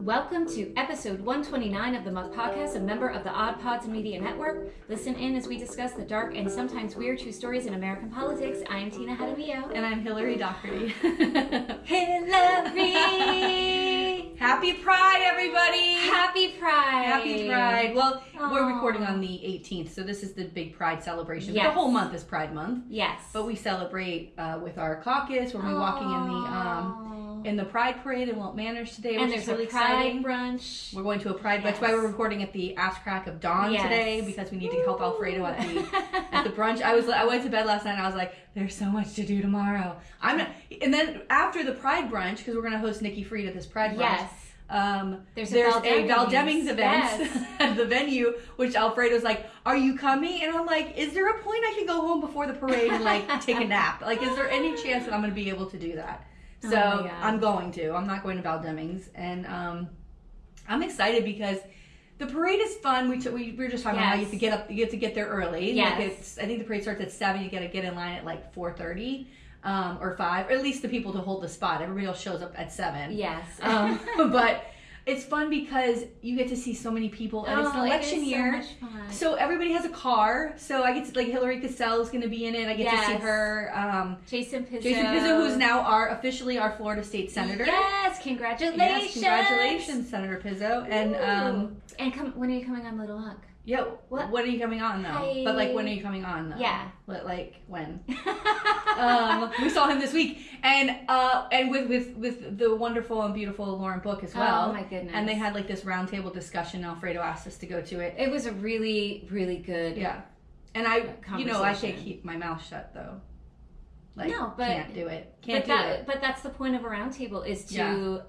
Welcome to episode 129 of the Muck Podcast, a member of the Odd Pods Media Network. Listen in as we discuss the dark and sometimes weird true stories in American politics. I am Tina Hadamio. And I'm Hillary Doherty. Hillary! Happy Pride, everybody! Happy Pride! Happy Pride. Well, Aww. We're recording on the 18th, so this is the big Pride celebration. Yes. The whole month is Pride Month. Yes. But we celebrate with our caucus. We're walking in the Pride Parade in Wilt Manors today, and which is there's really a Pride exciting. brunch. We're going to a Pride brunch. That's why we're recording at the ass crack of dawn today, because we need to help Alfredo at the brunch. I went to bed last night and I was like, there's so much to do tomorrow. And then after the Pride brunch, because we're going to host Nikki Fried at this Pride brunch. Yes. There's a Val Demings event at the venue, which Alfredo's like, are you coming? And I'm like, is there a point I can go home before the parade and take a nap? Is there any chance that I'm going to be able to do that? So I'm going to. I'm not going to Val Demings. And I'm excited because the parade is fun. We were just talking about how you have to get there early. Yes. I think the parade starts at 7. You got to get in line at 4:30 or 5. Or at least the people to hold the spot. Everybody else shows up at 7. Yes. But it's fun because you get to see so many people, and it's an election year. So much fun. So everybody has a car. So I get to, Hillary Cassell is going to be in it. I get to see her. Jason Pizzo, who's now officially our Florida State Senator. Yes, congratulations. Yes, congratulations, Senator Pizzo. And when are you coming on Little Muck? Yeah, what are you coming on though? Hi. But when are you coming on though? Yeah. When? We saw him this week, and with the wonderful and beautiful Lauren Book as well. Oh my goodness! And they had this roundtable discussion. Alfredo asked us to go to it. It was a really, really good. Yeah, and I can't keep my mouth shut though. Can't do it. But that's the point of a roundtable, is to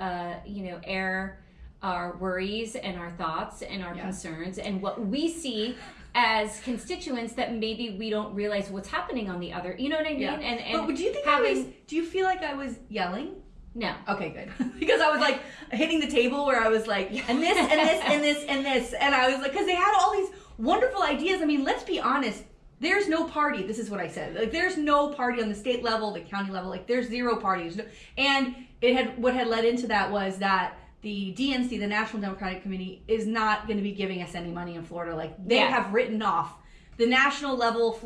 air our worries and our thoughts and our concerns and what we see as constituents that maybe we don't realize what's happening on the other. You know what I mean? Yeah. But do you think do you feel like I was yelling? No. Okay, good. Because I was hitting the table where I was and this and this and this and this, and I was because they had all these wonderful ideas. I mean, let's be honest. There's no party. This is what I said. There's no party on the state level, the county level. There's zero parties. And what had led into that was that the DNC, the National Democratic Committee, is not going to be giving us any money in Florida. They have written off the national level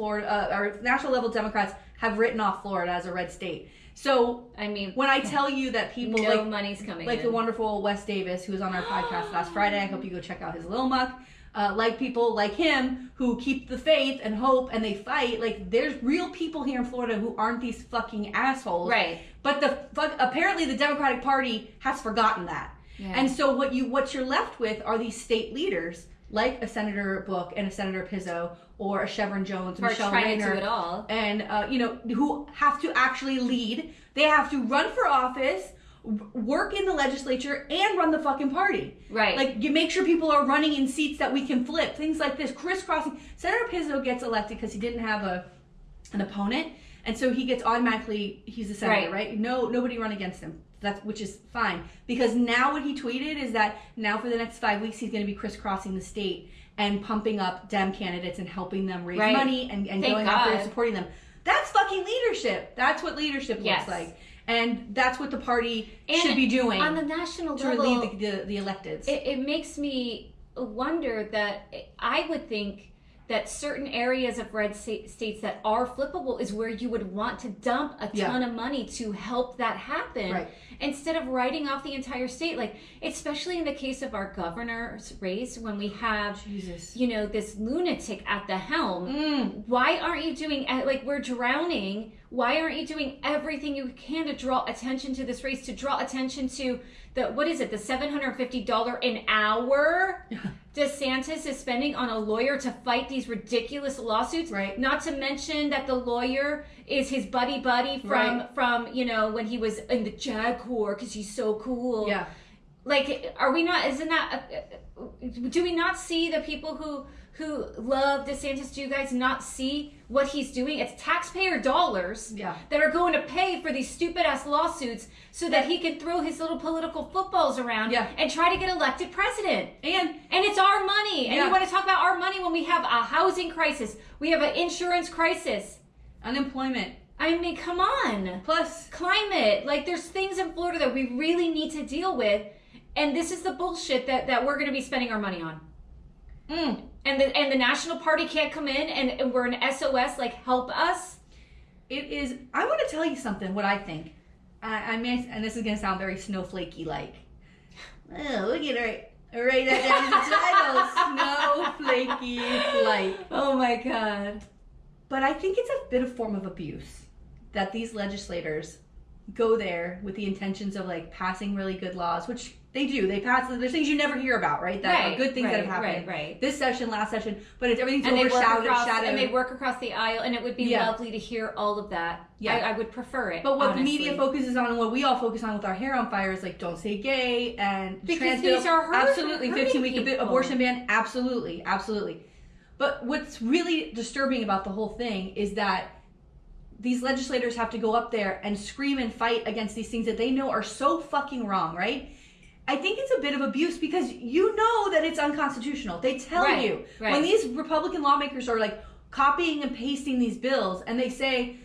national level Democrats have written off Florida as a red state. So I mean, when I tell you that people money's coming, the wonderful Wes Davis, who was on our podcast last Friday, I hope you go check out his Little Muck. People like him who keep the faith and hope and they fight. There's real people here in Florida who aren't these fucking assholes. Right. But apparently the Democratic Party has forgotten that. Yeah. And so what you're left with are these state leaders like a Senator Book and a Senator Pizzo or a Chevron Jones, Michelle Rayner, to do it all, and who have to actually lead. They have to run for office, work in the legislature, and run the fucking party. Right. You make sure people are running in seats that we can flip. Things like this, crisscrossing. Senator Pizzo gets elected because he didn't have an opponent, and so he gets he's a senator, right? Nobody run against him. Which is fine, because now what he tweeted is that now for the next 5 weeks he's going to be crisscrossing the state and pumping up Dem candidates and helping them raise money and going out there and supporting them. That's fucking leadership. That's what leadership looks like. And that's what the party should be doing on the national to level, lead the electeds. It makes me wonder that I would think that certain areas of red states that are flippable is where you would want to dump a ton of money to help that happen, instead of writing off the entire state. Especially in the case of our governor's race, when we have this lunatic at the helm. Why aren't you doing we're drowning? Why aren't you doing everything you can to draw attention to this race, to draw attention to the $750 an hour DeSantis is spending on a lawyer to fight these ridiculous lawsuits? Right. Not to mention that the lawyer is his buddy from when he was in the JAG Corps because he's so cool. Yeah. Are we not? Isn't that? Do we not see the people who love DeSantis? Do you guys not see what he's doing? It's taxpayer dollars that are going to pay for these stupid ass lawsuits so that he can throw his little political footballs around and try to get elected president. And it's our money. And you want to talk about our money when we have a housing crisis, we have an insurance crisis, unemployment. I mean, come on. Plus climate. There's things in Florida that we really need to deal with. And this is the bullshit that we're going to be spending our money on. Mm. And the National Party can't come in and we're an SOS, like, help us. It is, I want to tell you something, what I think. I mean, and this is going to sound very snowflakey like. Oh, look at her. Write that down in the title. Snowflakey like. Oh my God. But I think it's a bit of form of abuse that these legislators go there with the intentions of like passing really good laws, which they do. They pass. There's things you never hear about, right? That are good things that have happened. Right. This session, last session, but it's everything's and overshadowed. And they work across the aisle, and it would be lovely to hear all of that. Yeah, I would prefer it. But what honestly. the media focuses on, and what we all focus on with our hair on fire, is like, don't say gay and because trans these are absolutely 15-week people. Abortion ban, absolutely. But what's really disturbing about the whole thing is that these legislators have to go up there and scream and fight against these things that they know are so fucking wrong, right? I think it's a bit of abuse because you know that it's unconstitutional. They tell you. When these Republican lawmakers are like copying and pasting these bills and they say,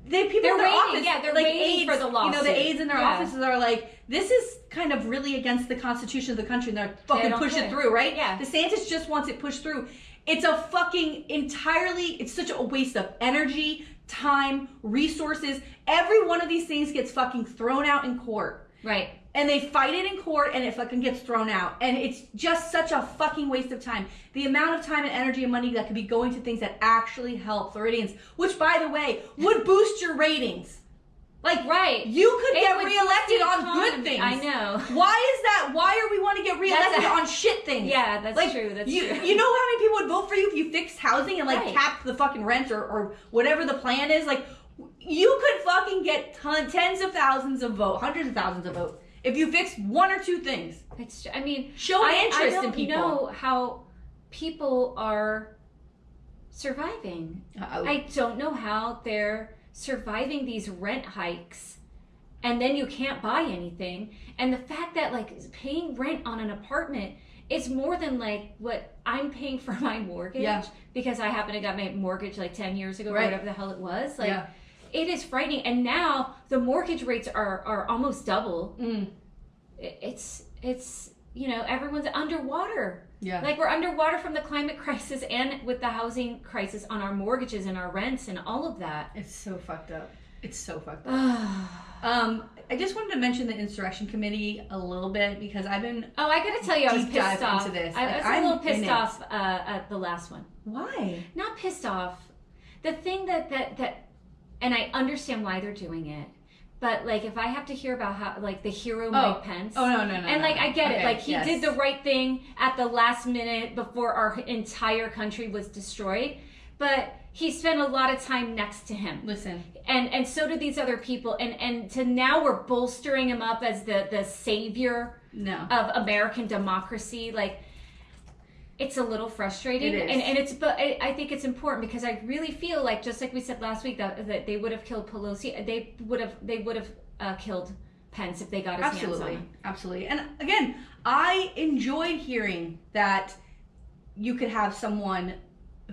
people in their office, they're like waiting aides, for the lawsuit. the aides in their offices are like, this is kind of really against the Constitution of the country, and they're fucking push it through, right? Yeah. DeSantis just wants it pushed through. It's a fucking it's such a waste of energy, time, resources. Every one of these things gets fucking thrown out in court. Right. And they fight it in court and it fucking gets thrown out. And it's just such a fucking waste of time. The amount of time and energy and money that could be going to things that actually help Floridians, which, by the way, would boost your ratings. Like, you could get reelected on good things. I know. Why is that? Why are we want to get reelected on shit things? Yeah, that's true. That's true. You know how many people would vote for you if you fixed housing and like capped the fucking rent or whatever the plan is? Like, you could fucking get tens of thousands of votes, hundreds of thousands of votes if you fixed one or two things. Show interest in people. I don't know how people are surviving. I don't know how they're surviving these rent hikes, and then you can't buy anything. And the fact that like paying rent on an apartment is more than like what I'm paying for my mortgage because I happen to got my mortgage like 10 years ago or whatever the hell it was. Like it is frightening. And now the mortgage rates are almost double. It's everyone's underwater. Yeah. Like we're underwater from the climate crisis and with the housing crisis on our mortgages and our rents and all of that. It's so fucked up. I just wanted to mention the Insurrection Committee a little bit because I've been I gotta tell you, I was pissed off. Into this. I was a little pissed off at the last one. Why? Not pissed off. The thing that and I understand why they're doing it. But like, if I have to hear about how like the hero Mike Pence, no, and like I get it, like he did the right thing at the last minute before our entire country was destroyed, but he spent a lot of time next to him. Listen, and so did these other people, and to now we're bolstering him up as the savior of American democracy, like. It's a little frustrating, but I think it's important because I really feel like, just like we said last week, that they would have killed Pelosi. They would have killed Pence if they got his hands on him. Absolutely. And again, I enjoyed hearing that you could have someone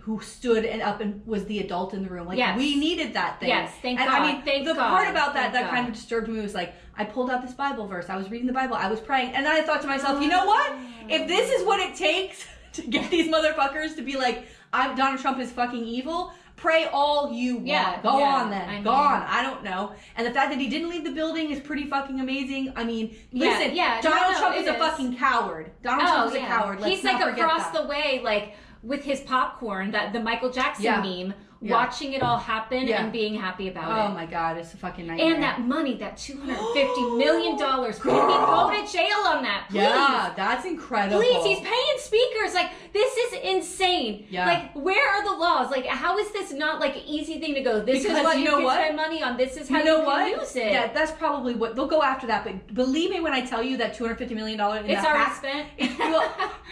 who stood up and was the adult in the room. Like we needed that thing. Yes, thank God. I mean, the part about that kind of disturbed me was like, I pulled out this Bible verse. I was reading the Bible. I was praying, and then I thought to myself, you know what? If this is what it takes to get these motherfuckers to be like, Donald Trump is fucking evil, pray all you want. Go on then. Go on. I don't know. And the fact that he didn't leave the building is pretty fucking amazing. I mean, listen, Donald Trump is a fucking coward. Donald Trump is a coward. He's like across the way, like with his popcorn, the Michael Jackson meme, watching it all happen and being happy about it. Oh my God, it's a fucking nightmare. And that money, that $250 million, can he go to jail on that, please? Yeah, that's incredible. Please, he's paying speakers. Like, this is insane. Yeah. Like, where are the laws? Like, how is this not like an easy thing to go, this is what you can spend money on, this is how you can use it. Yeah, that's probably what, they'll go after that, but believe me when I tell you that $250 million it's already spent.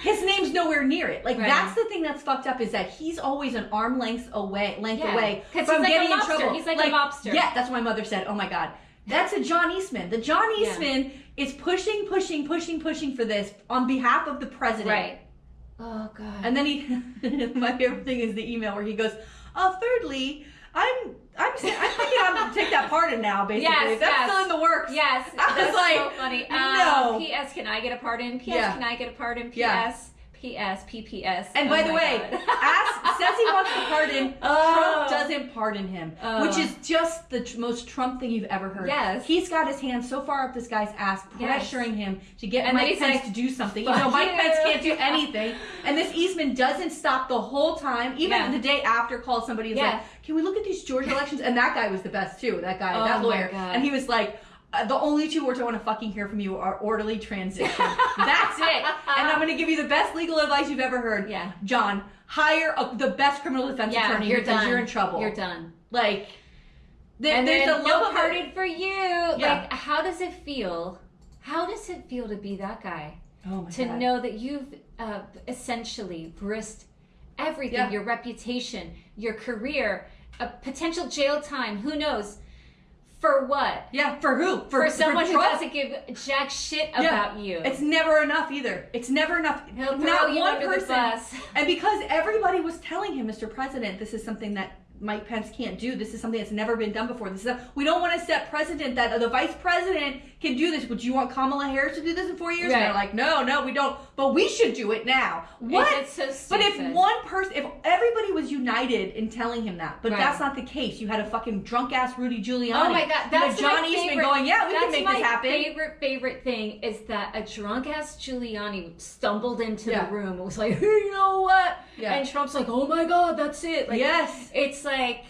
His name's nowhere near it. Like, that's the thing that's fucked up, is that he's always an arm length away from getting in trouble. He's like a mobster. Yeah, that's what my mother said. Oh my God. That's a John Eastman. The John Eastman is pushing for this on behalf of the president. Right. Oh God. And then my favorite thing is the email where he goes, thirdly, I'm thinking I'm going to take that part pardon now, basically. Yes, That's still in the works. Yes, I was that's like, so funny. no. P.S. Can I get a pardon? P.S. Yeah. Can I get a pardon? P.S. Yeah. P.S. P.P.S. And by the way, says he wants to pardon. Trump doesn't pardon him, which is just the most Trump thing you've ever heard. Yes. He's got his hand so far up this guy's ass, pressuring him to get Mike Pence to do something. You know, Mike Pence can't do anything. And this Eastman doesn't stop the whole time. Even the day after, called somebody and like, can we look at these Georgia elections? And that guy was the best too. That guy, that lawyer. And he was like, the only two words I want to fucking hear from you are orderly transition. That's it. And I'm going to give you the best legal advice you've ever heard. Yeah. John, hire the best criminal defense attorney because you're in trouble. You're done. Like, and there's then a no love pardon for you. Yeah. Like, how does it feel? How does it feel to be that guy? Oh my to God. know that you've essentially risked everything, your reputation, your career, a potential jail time, who knows? For what? Yeah, for who? For someone who Trump. doesn't give jack shit about you. It's never enough either. It's never enough. He'll throw Not you one under person. the bus. And because everybody was telling him, Mr. President, this is something that Mike Pence can't do. This is something that's never been done before. We don't want to set precedent that the vice president can do this. Would you want Kamala Harris to do this in 4 years? Right. And they're like, no, we don't. But we should do it now. What? It's so stupid. But if one person, if everybody was united in telling him that, but that's not the case. You had a fucking drunk ass Rudy Giuliani. Oh my God, that's John my Eastman favorite, going, yeah, we can make this happen. My favorite thing is that a drunk ass Giuliani stumbled into the room and was like, hey, you know what? Yeah. And Trump's like, oh my God, that's it. Like, yes. It's like,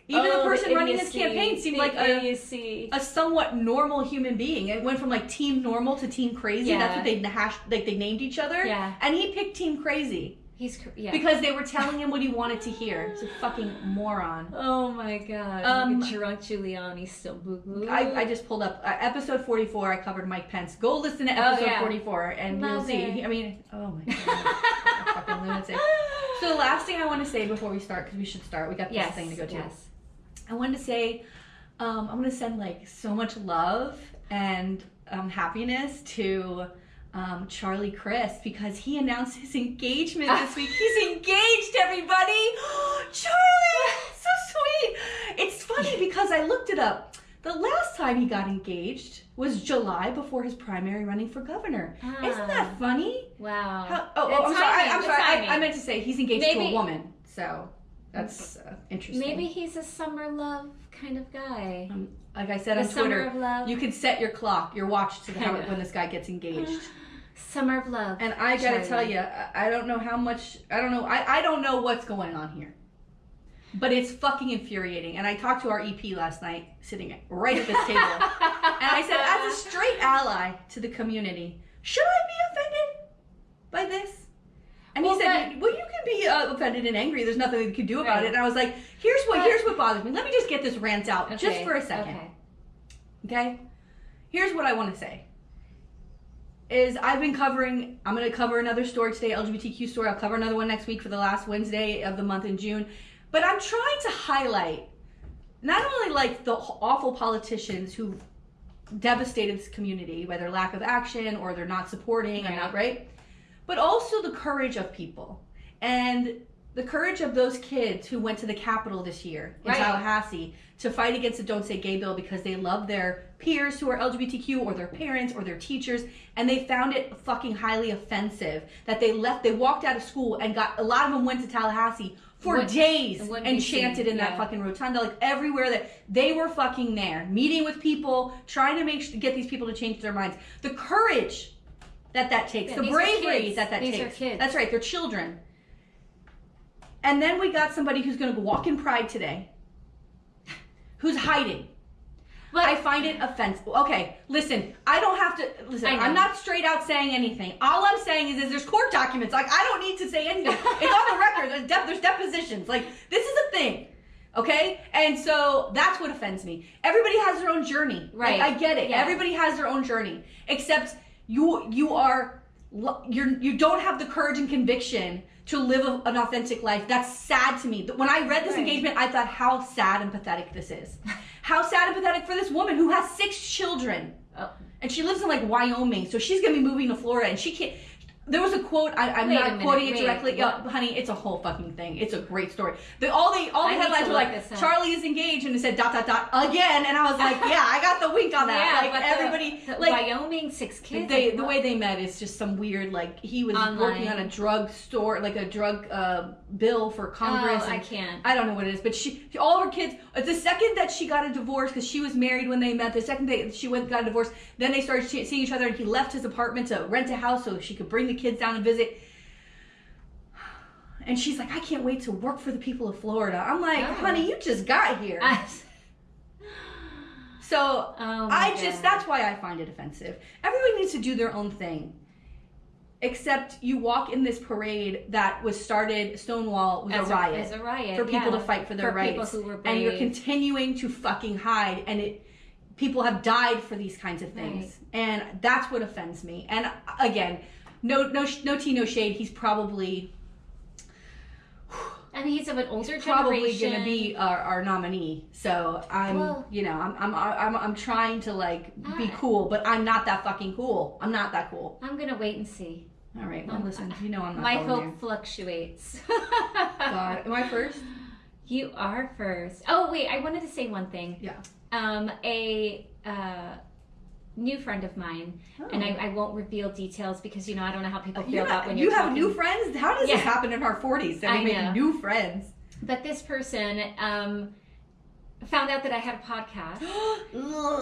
even the person running his idiocy, campaign seemed like a somewhat normal human being. It went from like team normal to team crazy. Yeah. That's what they named each other. Yeah. And he picked team crazy. Because they were telling him what he wanted to hear. It's a fucking moron. Oh my God. Like a drunk Giuliani still. I just pulled up episode 44. I covered Mike Pence. Go listen to episode 44 and you'll see. I mean, oh my God. Fucking lunatic. So the last thing I want to say before we start, because we should start. We got this thing to go to. Yes. I wanted to say, I'm going to send like so much love and happiness to Charlie Crist because he announced his engagement this week. He's engaged, everybody! Charlie! So sweet! It's funny because I looked it up. The last time he got engaged was July before his primary running for governor. Isn't that funny? Wow. I'm sorry. I meant to say he's engaged to a woman. So that's interesting. Maybe he's a summer love kind of guy. Like I said on Twitter, you can set your clock, your watch to when this guy gets engaged. Summer of love. And I gotta tell you, I don't know how much. I don't know. I don't know what's going on here. But it's fucking infuriating. And I talked to our EP last night, sitting right at this table. And I said, as a straight ally to the community, should I be offended by this? And he said, well, you can be offended and angry. There's nothing you can do about it. And I was like, here's what bothers me. Let me just get this rant out just for a second. Okay? Here's what I want to say. I'm going to cover another story today, LGBTQ story. I'll cover another one next week for the last Wednesday of the month in June. But I'm trying to highlight not only like the awful politicians who devastated this community by their lack of action or they're not supporting or not, right? But also the courage of people and the courage of those kids who went to the Capitol this year in Tallahassee to fight against the Don't Say Gay bill because they love their peers who are LGBTQ or their parents or their teachers, and they found it fucking highly offensive that they walked out of school and a lot of them went to Tallahassee for days and chanted in that fucking rotunda, like everywhere that they were fucking there, meeting with people, trying to get these people to change their minds. The courage that takes, the bravery that takes. These are kids. That's right, they're children. And then we got somebody who's going to walk in pride today, who's hiding. But I find it offensive. Okay, listen, I don't have to, I'm not straight out saying anything. All I'm saying is there's court documents. Like, I don't need to say anything. It's on the record. There's depositions. Like, this is a thing. Okay? And so that's what offends me. Everybody has their own journey. Right. Like, I get it. Yeah. Everybody has their own journey. Except you don't have the courage and conviction to live an authentic life. That's sad to me. When I read this engagement, I thought how sad and pathetic this is. How sad and pathetic for this woman who has 6 children. Oh. And she lives in like Wyoming, so she's gonna be moving to Florida and she can't. There was a quote. I'm not quoting it directly. Honey, it's a whole fucking thing. It's a great story. All the headlines were like, Charlie is engaged, and it said ... again, and I was like, yeah, I got the wink on that. Yeah, like everybody, Wyoming, 6 kids. The way they met is just some weird, like he was working on a drug store, like a drug bill for Congress. Oh, I can't. I don't know what it is, but all her kids. The second that she got a divorce, because she was married when they met. The second she got a divorce, then they started seeing each other, and he left his apartment to rent a house so she could bring the kids down and visit. And she's like, I can't wait to work for the people of Florida. I'm like, honey, you just got here. So that's why I find it offensive. Everybody needs to do their own thing. Except you walk in this parade that was started, Stonewall was a riot. As a riot. For people to fight for their rights. People who were brave. And you're continuing to fucking hide, and people have died for these kinds of things. Right. And that's what offends me. And again, no tea, no shade. He's probably... I mean, he's of an older probably generation. Going to be our nominee. So I'm trying to like be cool, but I'm not that fucking cool. I'm not that cool. I'm gonna wait and see. All right. Well, listen. I'm not. My hope fluctuates. God, am I first? You are first. Oh wait, I wanted to say one thing. Yeah. A new friend of mine, and I won't reveal details because I don't know how people feel about when you're talking. You have new friends? How does this happen in our 40s? That we make new friends. But this person found out that I had a podcast.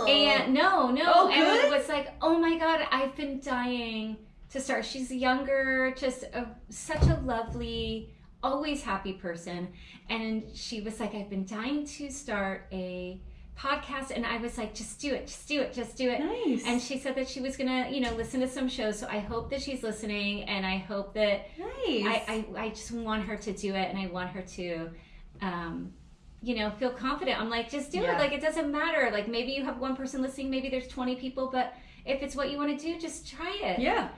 And no. And it was like, oh my God, I've been dying to start. She's younger, just such a lovely, always happy person. And she was like, I've been dying to start a podcast, and I was like, just do it. Nice. And she said that she was gonna listen to some shows, so I hope that she's listening, and I hope that I just want her to do it, and I want her to feel confident. I'm like, just do it. Like, it doesn't matter. Like, maybe you have one person listening, maybe there's 20 people, but if it's what you want to do, just try it. Yeah.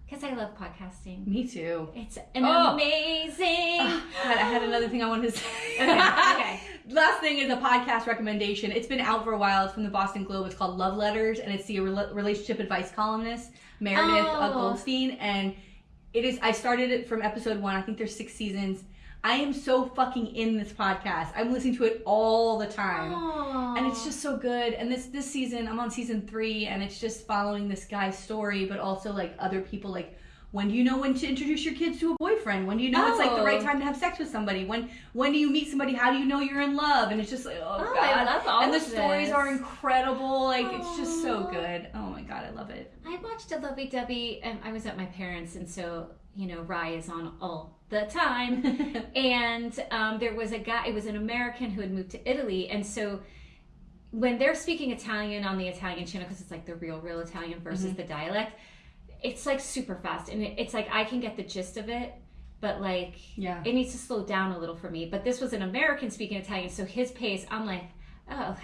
Because I love podcasting. Me too. It's amazing. I had another thing I wanted to say. Okay. Last thing is a podcast recommendation. It's been out for a while. It's from the Boston Globe. It's called Love Letters, and it's the relationship advice columnist, Meredith Goldstein. And I started it from episode 1. I think there's 6 seasons. I am so fucking in this podcast. I'm listening to it all the time. Aww. And it's just so good. And this season, I'm on season 3, and it's just following this guy's story, but also like other people, like, when do you know when to introduce your kids to a boyfriend? When do you know it's like the right time to have sex with somebody? When do you meet somebody? How do you know you're in love? And it's just like, God. I love all and the of stories this. are incredible. Like, it's just so good. Oh my God, I love it. I watched a lovey-dovey, and I was at my parents', and so, Rye is on all the time. And there was a guy, it was an American who had moved to Italy, and so when they're speaking Italian on the Italian channel, because it's like the real Italian versus the dialect, it's like super fast, and it's like I can get the gist of it, but like it needs to slow down a little for me. But this was an American speaking Italian, so his pace, I'm like, oh,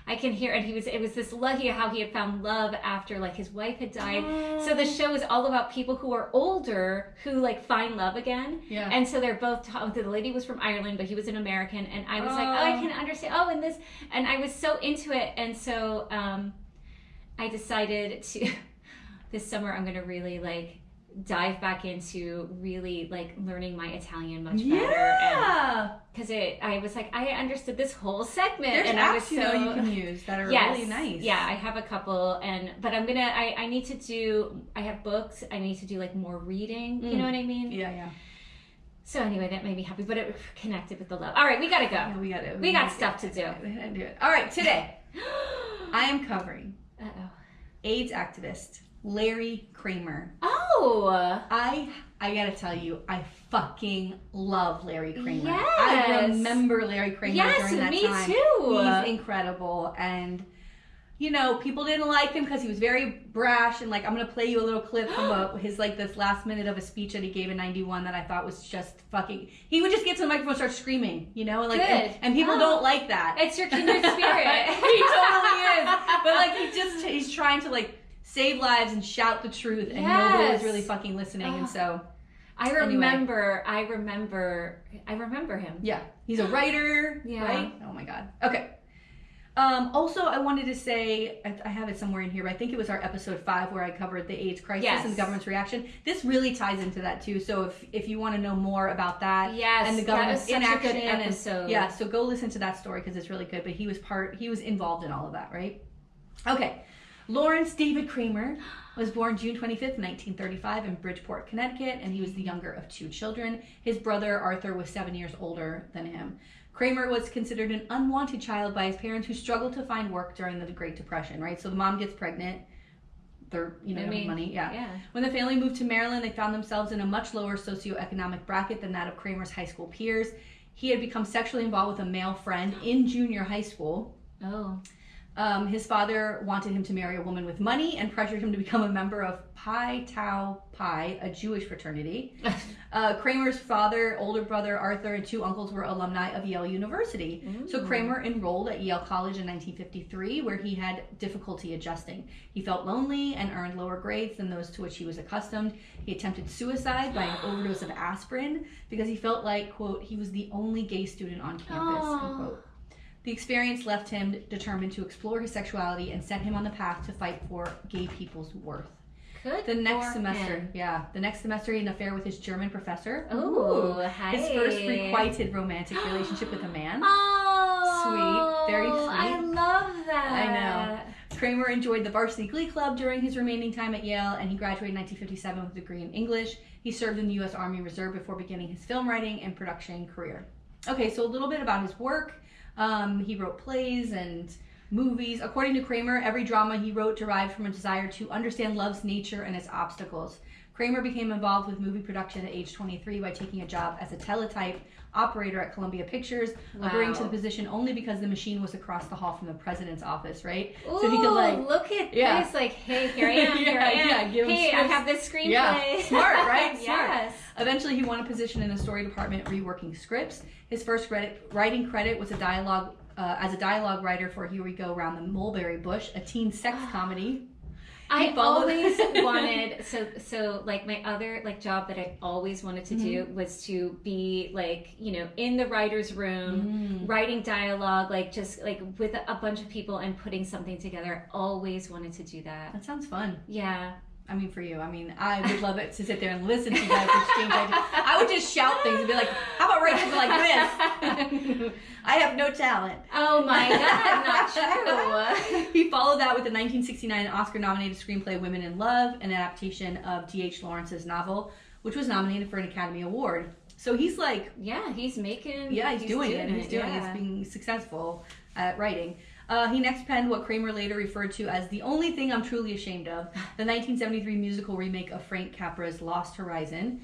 I can hear. And it was this lucky how he had found love after like his wife had died. So the show is all about people who are older who like find love again. Yeah. And so they're both the lady was from Ireland, but he was an American, and I was like, oh, I can understand. Oh, and this, and I was so into it, and so I decided to. This summer, I'm going to really, like, dive back into really, like, learning my Italian much better. Yeah! Because I was like, I understood this whole segment. There's and apps, I was you can use that are really nice. Yeah, I have a couple. But I'm going to, I need to do, I have books. I need to do, like, more reading. You know what I mean? Yeah. So anyway, that made me happy. But it connected with the love. All right, we got to go. Yeah, we got stuff to do. Do it. All right, today, I am covering AIDS activist Larry Kramer. Oh! I gotta tell you, I fucking love Larry Kramer. Yes. I remember Larry Kramer during that time. Yes, me too. He's incredible. And, people didn't like him because he was very brash. And, like, I'm gonna play you a little clip from his, like, this last minute of a speech that he gave in 91 that I thought was just fucking... He would just get to the microphone and start screaming, and, like, and people don't like that. It's your kindred spirit. He totally is. But, like, he's trying to, like, save lives and shout the truth, and nobody was really fucking listening. And so I remember him. Yeah, he's a writer, right? Oh my God. Okay. Also, I wanted to say, I have it somewhere in here, but I think it was our episode 5 where I covered the AIDS crisis and the government's reaction. This really ties into that too. So if you want to know more about that and the government's inaction, and so go listen to that story because it's really good. But he was involved in all of that, right? Okay. Lawrence David Kramer was born June 25th, 1935 in Bridgeport, Connecticut, and he was the younger of 2 children. His brother Arthur was 7 years older than him. Kramer was considered an unwanted child by his parents who struggled to find work during the Great Depression, right? So the mom gets pregnant. They're, having money. Yeah. When the family moved to Maryland, they found themselves in a much lower socioeconomic bracket than that of Kramer's high school peers. He had become sexually involved with a male friend in junior high school. Oh. His father wanted him to marry a woman with money and pressured him to become a member of Pi Tau Pi, a Jewish fraternity. Kramer's father, older brother Arthur, and 2 uncles were alumni of Yale University. So Kramer enrolled at Yale College in 1953, where he had difficulty adjusting. He felt lonely and earned lower grades than those to which he was accustomed. He attempted suicide by an overdose of aspirin because he felt like, quote, he was the only gay student on campus, unquote. The experience left him determined to explore his sexuality and set him on the path to fight for gay people's worth. The next semester he had an affair with his German professor. His first requited romantic relationship with a man. Sweet, very sweet. I love that. I know. Kramer enjoyed the varsity glee club during his remaining time at Yale, and he graduated in 1957 with a degree in English. He served in the U.S. Army Reserve before beginning his film writing and production career. Okay, so a little bit about his work. He wrote plays and movies. According to Kramer, every drama he wrote derived from a desire to understand love's nature and its obstacles. Kramer became involved with movie production at age 23 by taking a job as a teletype operator at Columbia Pictures, agreeing to the position only because the machine was across the hall from the president's office, right? Ooh, so he could look at this, like, hey, here I am, here I am. Hey, I have this screenplay. Yeah. Smart, right? Smart. Yes. Eventually, he won a position in the story department reworking scripts. His first writing credit was as a dialogue writer for Here We Go Round the Mulberry Bush, a teen sex comedy. I always wanted, so like my other job that I always wanted to do was to be in the writer's room, writing dialogue, just with a bunch of people and putting something together. I always wanted to do that. That sounds fun. Yeah. I mean, for you. I mean, I would love it to sit there and listen to you guys exchange ideas. I would just shout things and be like, how about write something like this? I have no talent. Oh my God, not true. He followed that with the 1969 Oscar-nominated screenplay Women in Love, an adaptation of D.H. Lawrence's novel, which was nominated for an Academy Award. So he's he's making... Yeah, he's doing it. He's being successful at writing. He next penned what Kramer later referred to as the only thing I'm truly ashamed of, the 1973 musical remake of Frank Capra's Lost Horizon.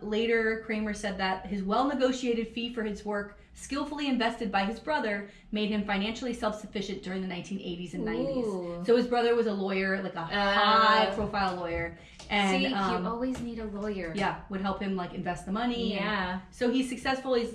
Later, Kramer said that his well-negotiated fee for his work, skillfully invested by his brother, made him financially self-sufficient during the 1980s and 90s. So his brother was a lawyer, like a high-profile lawyer. And, see, you always need a lawyer. Yeah, would help him invest the money. Yeah. So he's successful. He's,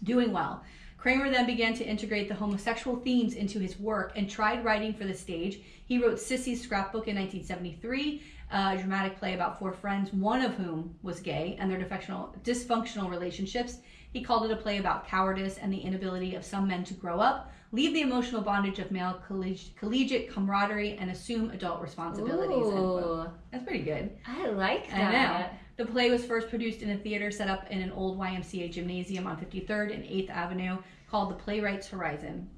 doing well. Kramer then began to integrate the homosexual themes into his work and tried writing for the stage. He wrote Sissy's Scrapbook in 1973, a dramatic play about 4 friends, one of whom was gay, and their dysfunctional relationships. He called it a play about cowardice and the inability of some men to grow up, leave the emotional bondage of male collegiate camaraderie, and assume adult responsibilities. Ooh. That's pretty good. I like that. I know. The play was first produced in a theater set up in an old YMCA gymnasium on 53rd and 8th Avenue called The Playwright's Horizon.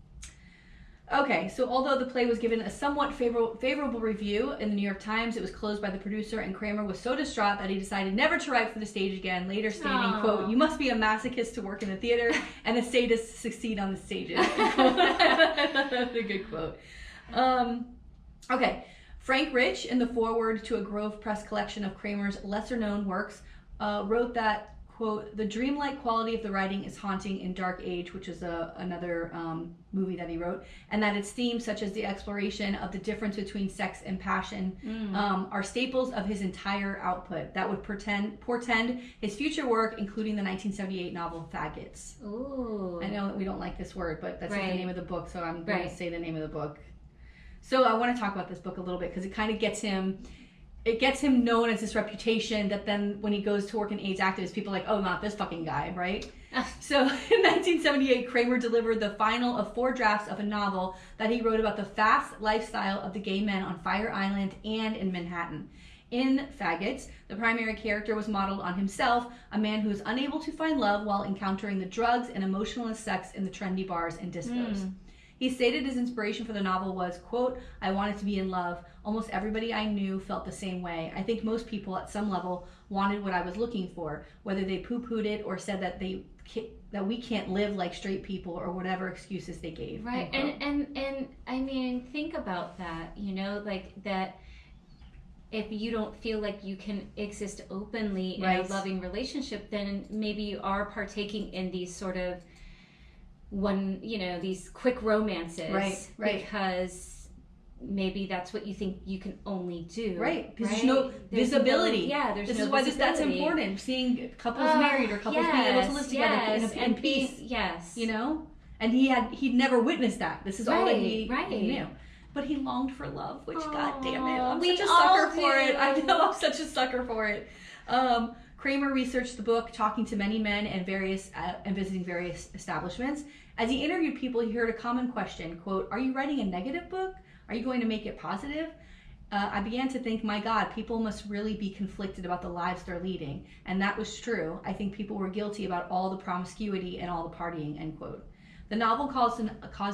Okay, so although the play was given a somewhat favorable review in the New York Times, it was closed by the producer, and Kramer was so distraught that he decided never to write for the stage again, later stating, quote, "You must be a masochist to work in the theater and a sadist to succeed on the stages." That's a good quote. Okay. Frank Rich, in the foreword to a Grove Press collection of Kramer's lesser-known works, wrote that, quote, "The dreamlike quality of the writing is haunting in Dark Age," which is another movie that he wrote, and that its themes, such as the exploration of the difference between sex and passion, are staples of his entire output that would portend his future work, including the 1978 novel Faggots. Ooh. I know that we don't like this word, but that's the name of the book, so I'm going to say the name of the book. So I want to talk about this book a little bit because it kind of gets him known as this reputation that then when he goes to work in AIDS activists, people are like, oh, not this fucking guy, right? So in 1978, Kramer delivered the final of 4 drafts of a novel that he wrote about the fast lifestyle of the gay men on Fire Island and in Manhattan. In Faggots, the primary character was modeled on himself, a man who is unable to find love while encountering the drugs and emotionless sex in the trendy bars and discos. He stated his inspiration for the novel was, quote, "I wanted to be in love. Almost everybody I knew felt the same way. I think most people at some level wanted what I was looking for, whether they poo-pooed it or said that that we can't live like straight people or whatever excuses they gave." Right. And I mean, think about that, you know, like that if you don't feel like you can exist openly in a loving relationship, then maybe you are partaking in these sort of these quick romances. Right. Because maybe that's what you think you can only do. Right. Because there's no visibility. This is why that's important. Seeing couples married or couples being able to live together in peace. You know? And he'd never witnessed that. This is all that he knew. But he longed for love, which, god damn it, I'm such a sucker for it. I know, I'm such a sucker for it. Kramer researched the book, talking to many men and visiting various establishments. As he interviewed people, he heard a common question, quote, "Are you writing a negative book? Are you going to make it positive?" I began to think, my God, people must really be conflicted about the lives they're leading. And that was true. I think people were guilty about all the promiscuity and all the partying, end quote. The novel caused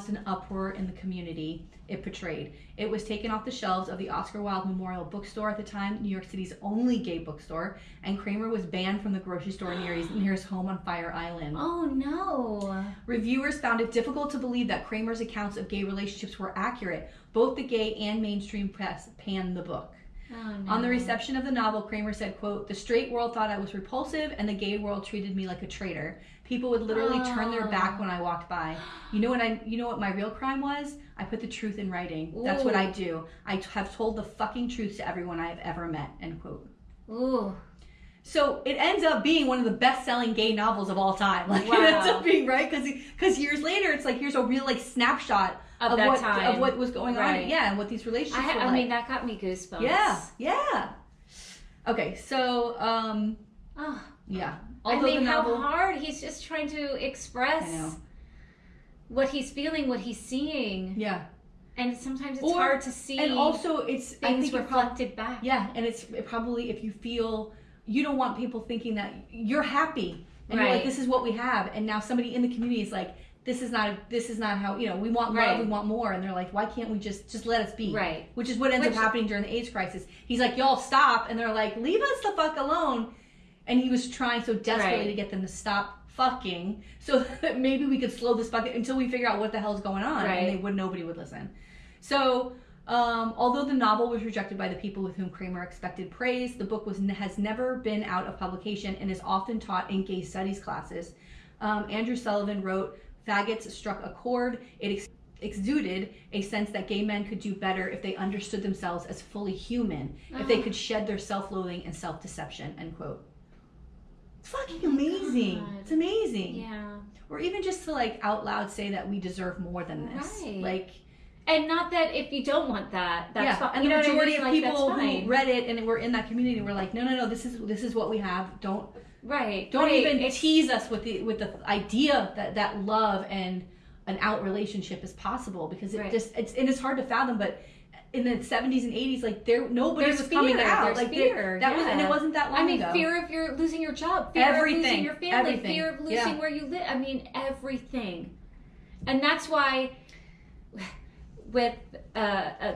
an uproar in the community it portrayed. It was taken off the shelves of the Oscar Wilde Memorial Bookstore at the time, New York City's only gay bookstore, and Kramer was banned from the grocery store near his home on Fire Island. Oh no. Reviewers found it difficult to believe that Kramer's accounts of gay relationships were accurate. Both the gay and mainstream press panned the book. Oh, no. On the reception of the novel, Kramer said, quote, "The straight world thought I was repulsive and the gay world treated me like a traitor. People would literally turn their back when I walked by. You know what my real crime was? I put the truth in writing. That's what I do. I have told the fucking truth to everyone I have ever met," end quote. Ooh. So it ends up being one of the best-selling gay novels of all time. Like, it ends up being, right? Because years later, it's like, here's a real snapshot of that time. Of what was going on. Yeah, and what these relationships were like. I mean, that got me goosebumps. Yeah. Okay, so, yeah. Although how hard. He's just trying to express what he's feeling, what he's seeing. Yeah. And sometimes it's hard to see. And also, it's things reflected back. Yeah, and it's probably, if you feel, you don't want people thinking that you're happy. And you're like, this is what we have. And now somebody in the community is like, this is not how, we want love, we want more. And they're like, why can't we just let us be? Right. Which is what ends up happening during the AIDS crisis. He's like, y'all stop. And they're like, leave us the fuck alone. And he was trying so desperately to get them to stop fucking so that maybe we could slow this fucking until we figure out what the hell's going on. And nobody would listen. So, although the novel was rejected by the people with whom Kramer expected praise, the book has never been out of publication and is often taught in gay studies classes. Andrew Sullivan wrote, "Faggots struck a chord. It exuded a sense that gay men could do better if they understood themselves as fully human, if they could shed their self-loathing and self-deception," end quote. It's fucking amazing. God. It's amazing. Yeah. Or even just to out loud say that we deserve more than this. Right. And not that if you don't want that, that's fine. And the majority of people who read it and were in that community were like, no, this is what we have. Don't even tease us with the idea that love and an out relationship is possible, because it's hard to fathom. But in the 70s and 80s, nobody was coming out. There's fear. And it wasn't that long ago. Fear of you're losing your job, fear of losing your family, fear of losing where you live. I mean, everything. And that's why with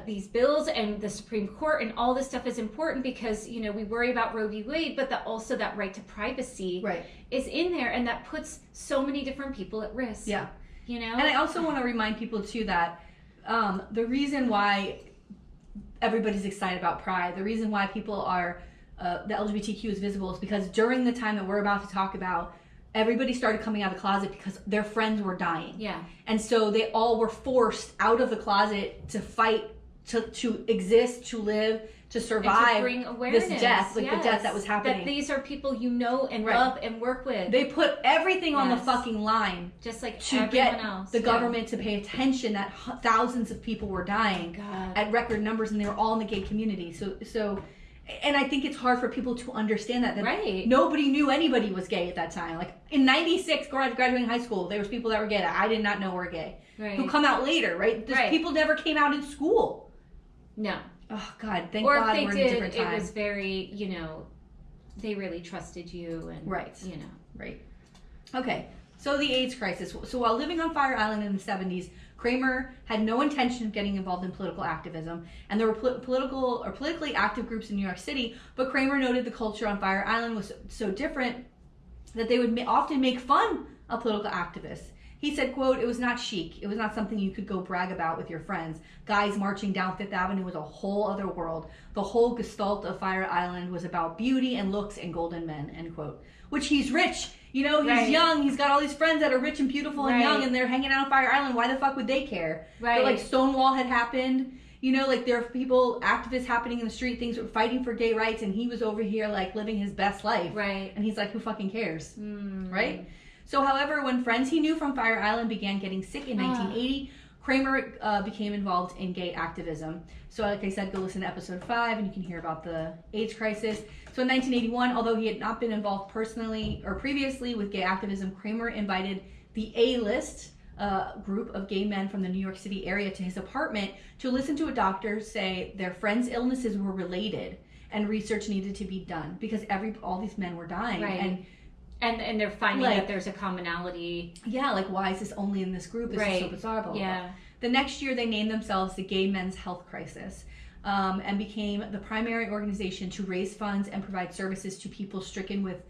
these bills and the Supreme Court and all this stuff is important, because we worry about Roe v. Wade, but also that right to privacy is in there, and that puts so many different people at risk. Yeah. And I also want to remind people too that the reason why everybody's excited about Pride, the reason why people are the LGBTQ is visible, is because during the time that we're about to talk about, everybody started coming out of the closet because their friends were dying. Yeah. And so they all were forced out of the closet to fight, to exist, to live, to survive, and to bring awareness, this death, the death that was happening. That these are people and love and work with. They put everything on the fucking line, just like to get the government to pay attention that thousands of people were dying at record numbers, and they were all in the gay community. So And I think it's hard for people to understand that right. nobody knew anybody was gay at that time. Like in 96, graduating high school, there was people that were gay that I did not know were gay. Right. Who come out later, right? People never came out in school. No. Oh, God, thank God we're in a different time. It was very, they really trusted you. And, right. Right. Okay, so the AIDS crisis. So while living on Fire Island in the 70s, Kramer had no intention of getting involved in political activism, and there were politically active groups in New York City, but Kramer noted the culture on Fire Island was so different that they would often make fun of political activists. He said, quote, "It was not chic. It was not something you could go brag about with your friends. Guys marching down Fifth Avenue was a whole other world. The whole gestalt of Fire Island was about beauty and looks and golden men," end quote. Which he's rich. He's young. He's got all these friends that are rich and beautiful and young, and they're hanging out on Fire Island. Why the fuck would they care? Right. But like Stonewall had happened. There are activists happening in the street, things fighting for gay rights, and he was over here like living his best life. Right. And he's like, who fucking cares? Right? So, however, when friends he knew from Fire Island began getting sick in 1980, Kramer became involved in gay activism. So, like I said, go listen to episode 5 and you can hear about the AIDS crisis. So in 1981, although he had not been involved personally or previously with gay activism, Kramer invited the A-list group of gay men from the New York City area to his apartment to listen to a doctor say their friends' illnesses were related and research needed to be done because all these men were dying. Right. And they're finding that there's a commonality. Yeah, like why is this only in this group? This is so bizarre, blah, blah, blah. The next year they named themselves the Gay Men's Health Crisis. And became the primary organization to raise funds and provide services to people stricken with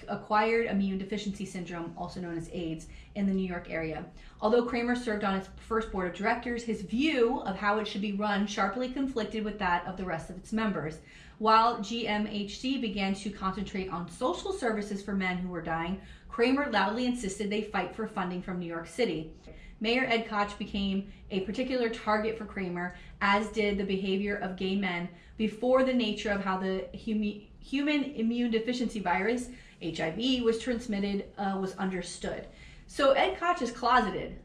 acquired immune deficiency syndrome, also known as AIDS, in the New York area. Although Kramer served on its first board of directors, his view of how it should be run sharply conflicted with that of the rest of its members. While GMHC began to concentrate on social services for men who were dying, Kramer loudly insisted they fight for funding from New York City. Mayor Ed Koch became a particular target for Kramer, as did the behavior of gay men before the nature of how the human immune deficiency virus, HIV, was transmitted was understood. So Ed Koch is closeted.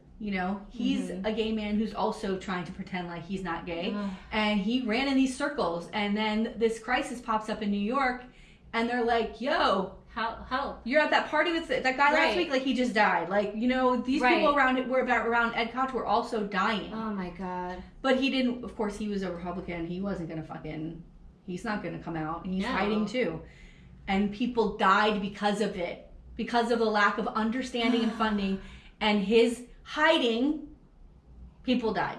He's a gay man who's also trying to pretend like he's not gay. And he ran in these circles. And then this crisis pops up in New York, and they're like, yo, how you're at that party with that guy last week, like he just died. Like, these people around Ed Koch were also dying. Oh my God. But he didn't, of course, he was a Republican. He wasn't going to he's not going to come out. And he's hiding too. And people died because of it. Because of the lack of understanding and funding. And his hiding, people died.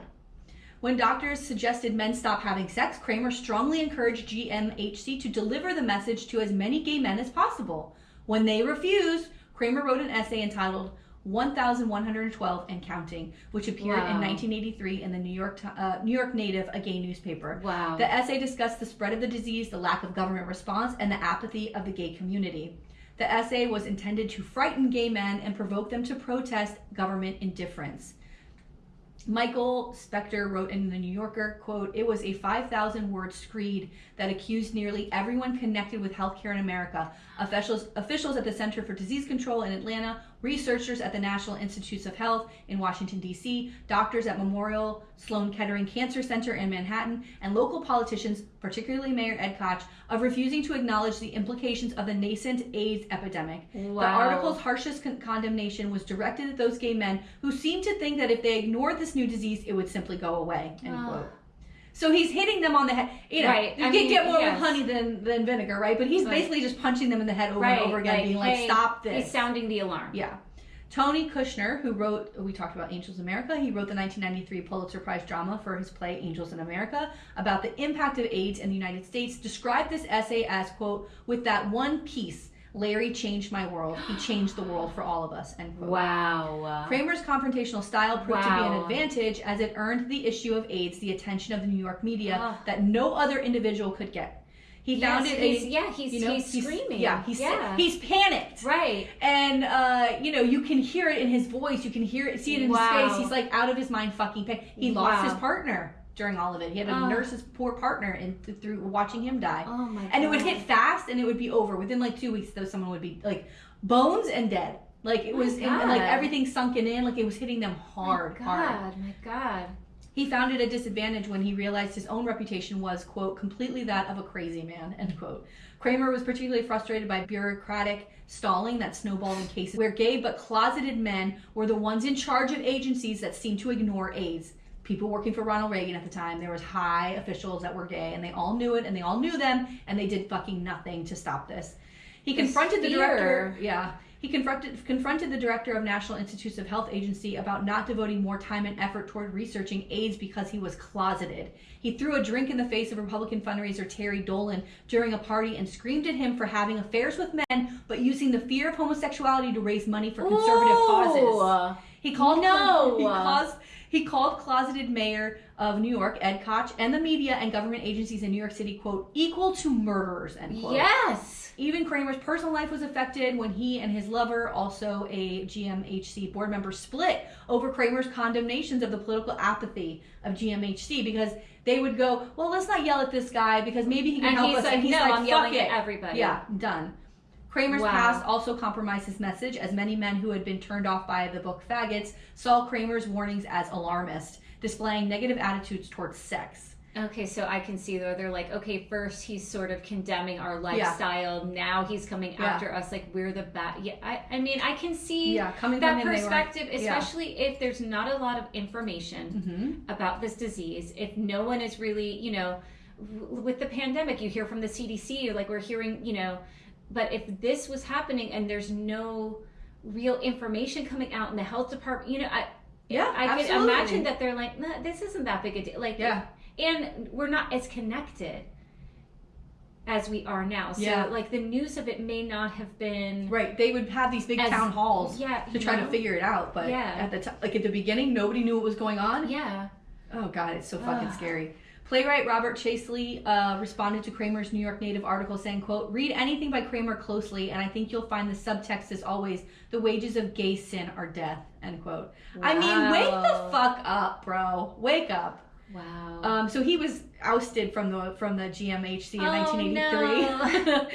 When doctors suggested men stop having sex, Kramer strongly encouraged GMHC to deliver the message to as many gay men as possible. When they refused, Kramer wrote an essay entitled 1112 and Counting, which appeared in 1983 in the New York Native, a gay newspaper. Wow. The essay discussed the spread of the disease, the lack of government response, and the apathy of the gay community. The essay was intended to frighten gay men and provoke them to protest government indifference. Michael Spector wrote in The New Yorker, quote, "It was a 5,000-word screed that accused nearly everyone connected with healthcare in America, officials at the Center for Disease Control in Atlanta, researchers at the National Institutes of Health in Washington, D.C., doctors at Memorial Sloan Kettering Cancer Center in Manhattan, and local politicians, particularly Mayor Ed Koch, of refusing to acknowledge the implications of the nascent AIDS epidemic. Wow. The article's harshest condemnation was directed at those gay men who seemed to think that if they ignored this new disease, it would simply go away," end quote. So he's hitting them on the head. You get more with honey than vinegar, right? But he's basically just punching them in the head over and over again, being like, stop this. He's sounding the alarm. Yeah. Tony Kushner, who wrote, we talked about Angels in America, he wrote the 1993 Pulitzer Prize drama for his play Angels in America about the impact of AIDS in the United States, described this essay as, quote, "With that one piece, Larry changed my world. He changed the world for all of us," end quote. Wow. Kramer's confrontational style proved to be an advantage as it earned the issue of AIDS the attention of the New York media that no other individual could get. He found he's screaming. He's panicked. Right. And, you can hear it in his voice. You can see it in his face. He's like out of his mind fucking pain. He lost his partner during all of it. He had to nurse his poor partner through watching him die. Oh my God. And it would hit fast and it would be over. Within like 2 weeks, though, someone would be like bones and dead. Like it was, and like everything sunken in. Like it was hitting them hard. My God. He found it a disadvantage when he realized his own reputation was, quote, completely that of a crazy man, end quote. Kramer was particularly frustrated by bureaucratic stalling that snowballed in cases where gay but closeted men were the ones in charge of agencies that seemed to ignore AIDS. People working for Ronald Reagan at the time, there was high officials that were gay, and they all knew it, and they all knew them, and they did fucking nothing to stop this. He confronted the director. Yeah. He confronted the director of National Institutes of Health Agency about not devoting more time and effort toward researching AIDS because he was closeted. He threw a drink in the face of Republican fundraiser Terry Dolan during a party and screamed at him for having affairs with men, but using the fear of homosexuality to raise money for conservative causes. He called closeted mayor of New York, Ed Koch, and the media and government agencies in New York City, quote, equal to murderers, end quote. Yes! Even Kramer's personal life was affected when he and his lover, also a GMHC board member, split over Kramer's condemnations of the political apathy of GMHC, because they would go, well, let's not yell at this guy because maybe he can help us. And he's like, I'm yelling at everybody. Yeah, done. Kramer's past also compromised his message, as many men who had been turned off by the book Faggots saw Kramer's warnings as alarmist, displaying negative attitudes towards sex. Okay, so I can see though, they're like, okay, first he's sort of condemning our lifestyle. Yeah. Now he's coming after us like we're the bad. Yeah, I mean, I can see coming that perspective, especially if there's not a lot of information about this disease. If no one is really, you know, with the pandemic, you hear from the CDC, like we're hearing, you know, but if this was happening and there's no real information coming out in the health department, you know, I could imagine that they're like, nah, this isn't that big a deal. Like, and we're not as connected as we are now. So, like, the news of it may not have been... Right. They would have these big town halls to try to figure it out. But at the like at the beginning, nobody knew what was going on. Yeah. Oh, God, it's so fucking scary. Playwright Robert Chaseley responded to Kramer's New York Native article saying, quote, read anything by Kramer closely, and I think you'll find the subtext is always, the wages of gay sin are death, end quote. Wow. I mean, wake the fuck up, bro. Wake up. Wow. So he was ousted from the GMHC in 1983. No.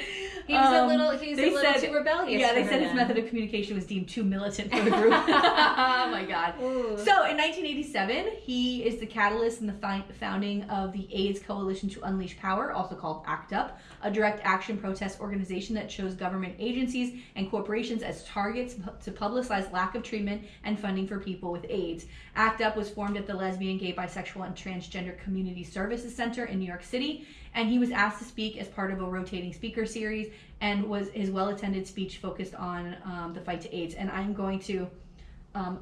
He was a little too rebellious. Yeah, they said his method of communication was deemed too militant for the group. Oh my God. Ooh. So in 1987, he is the catalyst in the founding of the AIDS Coalition to Unleash Power, also called ACT UP, a direct action protest organization that shows government agencies and corporations as targets to publicize lack of treatment and funding for people with AIDS. ACT UP was formed at the Lesbian, Gay, Bisexual, and Transgender Community Services Center in New York City, and he was asked to speak as part of a rotating speaker series, and his well-attended speech focused on the fight to AIDS. And I'm going to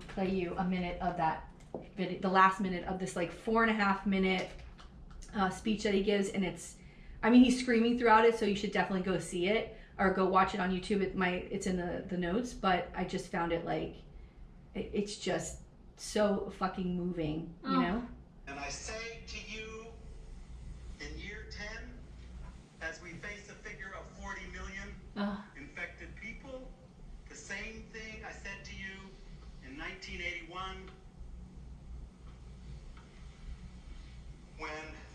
play you a minute of that video, the last minute of this like 4.5 minute speech that he gives, and he's screaming throughout it, so you should definitely go see it or go watch it on YouTube. It's in the notes, but I just found it like it's just so fucking moving, you know? And I say to you, in year 10, as we face a figure of 40 million infected people, the same thing I said to you in 1981 when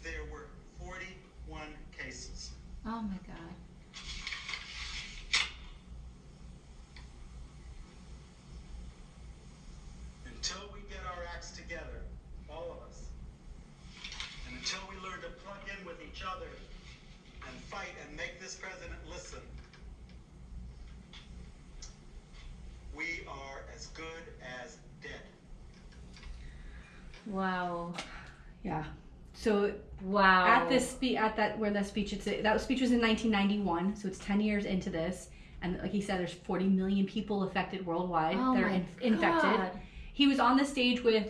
there were 41 cases. Oh my God. Until we get our acts together, all of us, and until we learn to plug in with each other and fight and make this president listen, we are as good as dead. Wow. Yeah. So wow. That speech was in 1991, so it's 10 years into this, and like he said, there's 40 million people affected worldwide that are infected. He was on the stage with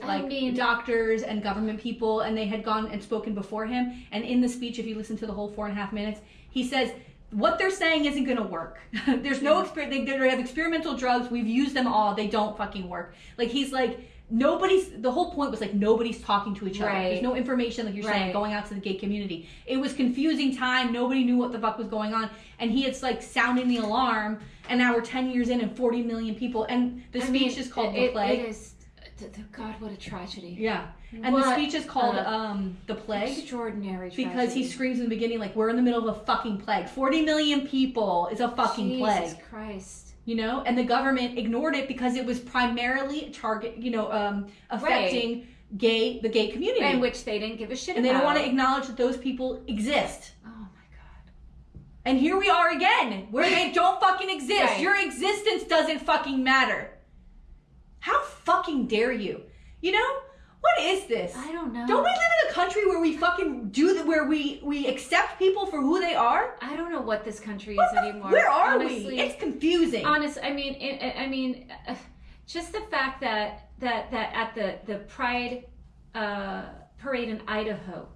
doctors and government people, and they had gone and spoken before him. And in the speech, if you listen to the whole 4.5 minutes, he says, what they're saying isn't going to work. There's no experience. They have experimental drugs. We've used them all. They don't fucking work. Like, he's like, the whole point was like, nobody's talking to each other. There's no information, like you're saying, going out to the gay community. It was confusing time. Nobody knew what the fuck was going on. And he is like sounding the alarm. And now we're 10 years in and 40 million people. And the speech is called The Plague. It is. God, what a tragedy. Yeah. And the speech is called The Plague. Extraordinary tragedy. Because he screams in the beginning, like, we're in the middle of a fucking plague. 40 million people is a fucking plague. Jesus Christ. You know? And the government ignored it because it was primarily affecting the gay community. In which they didn't give a shit and about. they don't want to acknowledge that those people exist. Oh my God. And here we are again, where they don't fucking exist. Right. Your existence doesn't fucking matter. How fucking dare you? You know? What is this? I don't know. Don't we live in a country where we fucking where we accept people for who they are? I don't know what this country is anymore. Where are honestly, we? It's confusing. I mean, just the fact that at the Pride parade in Idaho,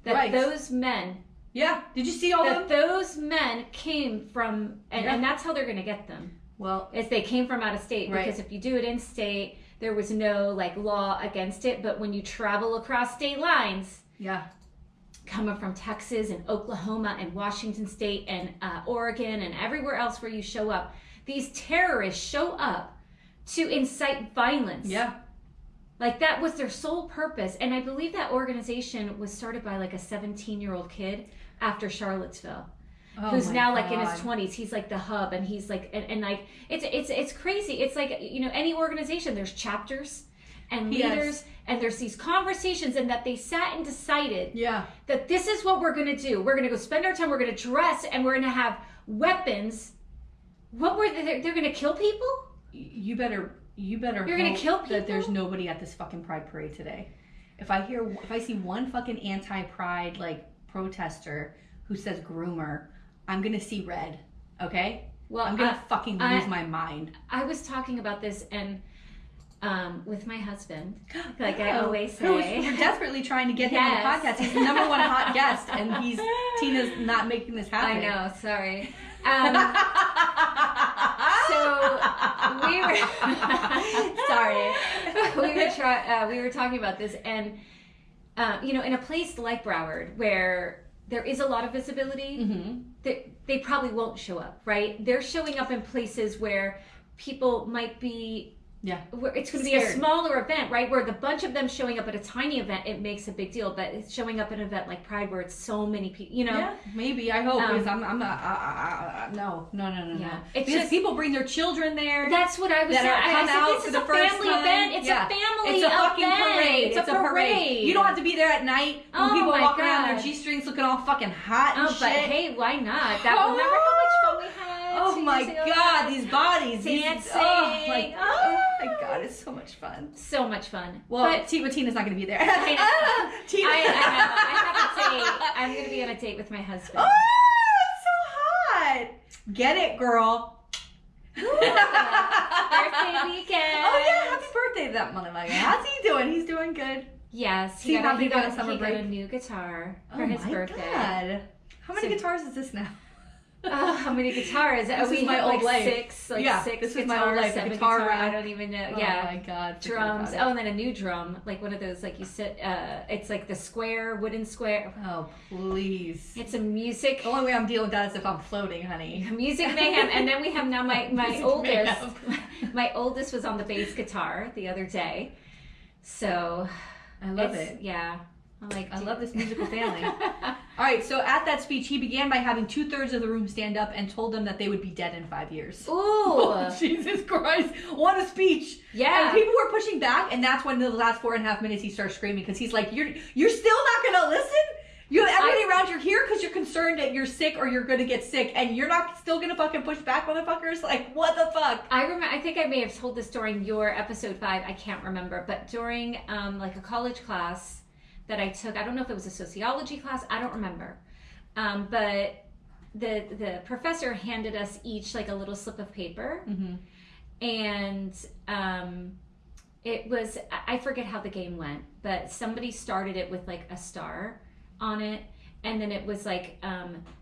that Right. those men, Yeah. Did you see all that them? those men came from, and that's how they're going to get them. Well, Is they came from out of state, Right. because if you do it in state, there was no like law against it. But when you travel across state lines, yeah. coming from Texas and Oklahoma and Washington State and Oregon and everywhere else where you show up, these terrorists show up to incite violence. Yeah. Like that was their sole purpose. And I believe that organization was started by like a 17-year-old kid after Charlottesville. Oh Who's my now like in his God. 20s. He's like the hub, and he's like and like it's crazy. It's like, you know, any organization, there's chapters and Yes. leaders, and there's these conversations, and that they sat and decided Yeah. that this is what we're going to do. We're going to go spend our time, we're going to dress, and we're going to have weapons. What were they? They're going to kill people? You better You're hope gonna kill that people? there's nobody at this fucking Pride parade today. If I see one fucking anti-Pride like protester who says groomer, I'm gonna see red. Okay? Well, I'm gonna fucking lose my mind. I was talking about this and with my husband, like I Oh, always we're say. desperately trying to get him on the Yes. podcast. He's the number one hot guest, and Tina's not making this happen. I know, sorry. So we were Sorry. we were talking about this, and you know, in a place like Broward where there is a lot of visibility, Mm-hmm. they probably won't show up, right? They're showing up in places where people might be. Yeah. Where it's going to be a Scared. smaller event, right? Where the bunch of them showing up at a tiny event, it makes a big deal. But it's showing up at an event like Pride, where it's so many people, you know. Yeah, maybe. I hope, because I'm not. No. Yeah. It's It's because just- people bring their children there. That's what I was That saying. are come I said, out this for is the a first family time. event. It's Yeah. a family It's a fucking event. parade. It's a parade. You don't have to be there at night when Oh people are my walking around God. their G-strings looking all fucking hot and Oh, shit. but hey, why not? That remember how much fun we had? Oh 2 my years ago? God, these bodies. Dancing. Oh my, Oh. oh my God, it's so much fun. So much fun. Well, but Tina's not going to be there. I Tina. I have a date. I'm going to be on a date with my husband. Oh, it's so hot. Get it, girl. Birthday weekend. Oh yeah, happy birthday to that motherfucker. How's he doing? He's doing good. Yes, See how he got a summer he got break? a new guitar for Oh his my birthday. God. How many So- guitars is this now? Oh, how many guitars? This we is my had old like life. six, like Yeah, six this was guitars, my old life, a 7 guitar guitar. I rack. don't even know. Oh Yeah. my God. forget Drums. about Oh, and then a new drum, like one of those, like you sit. It's like the square, wooden square. it. Oh, please. It's a music, The only way I'm dealing with that is if I'm floating, honey. music mayhem. And then we have now my Music oldest. mayhem. My oldest was on the bass guitar the other day, so I love it's- it. Yeah, I'm like, I love this musical family. All right, so at that speech, he began by having 2/3 of the room stand up and told them that they would be dead in 5 years. Ooh, Oh, Jesus Christ. What a speech. yeah. And people were pushing back, and that's when the last 4.5 minutes he starts screaming because he's like, you're still not going to listen? You have everybody around you here because you're concerned that you're sick or you're going to get sick, and you're not still going to fucking push back, motherfuckers? Like, what the fuck? I remember. I think I may have told this during your episode 5. I can't remember, but during like a college class that I took. I don't know if it was a sociology class. I don't remember. But the professor handed us each like a little slip of paper, and it was, I forget how the game went, but somebody started it with like a star on it, and then it was like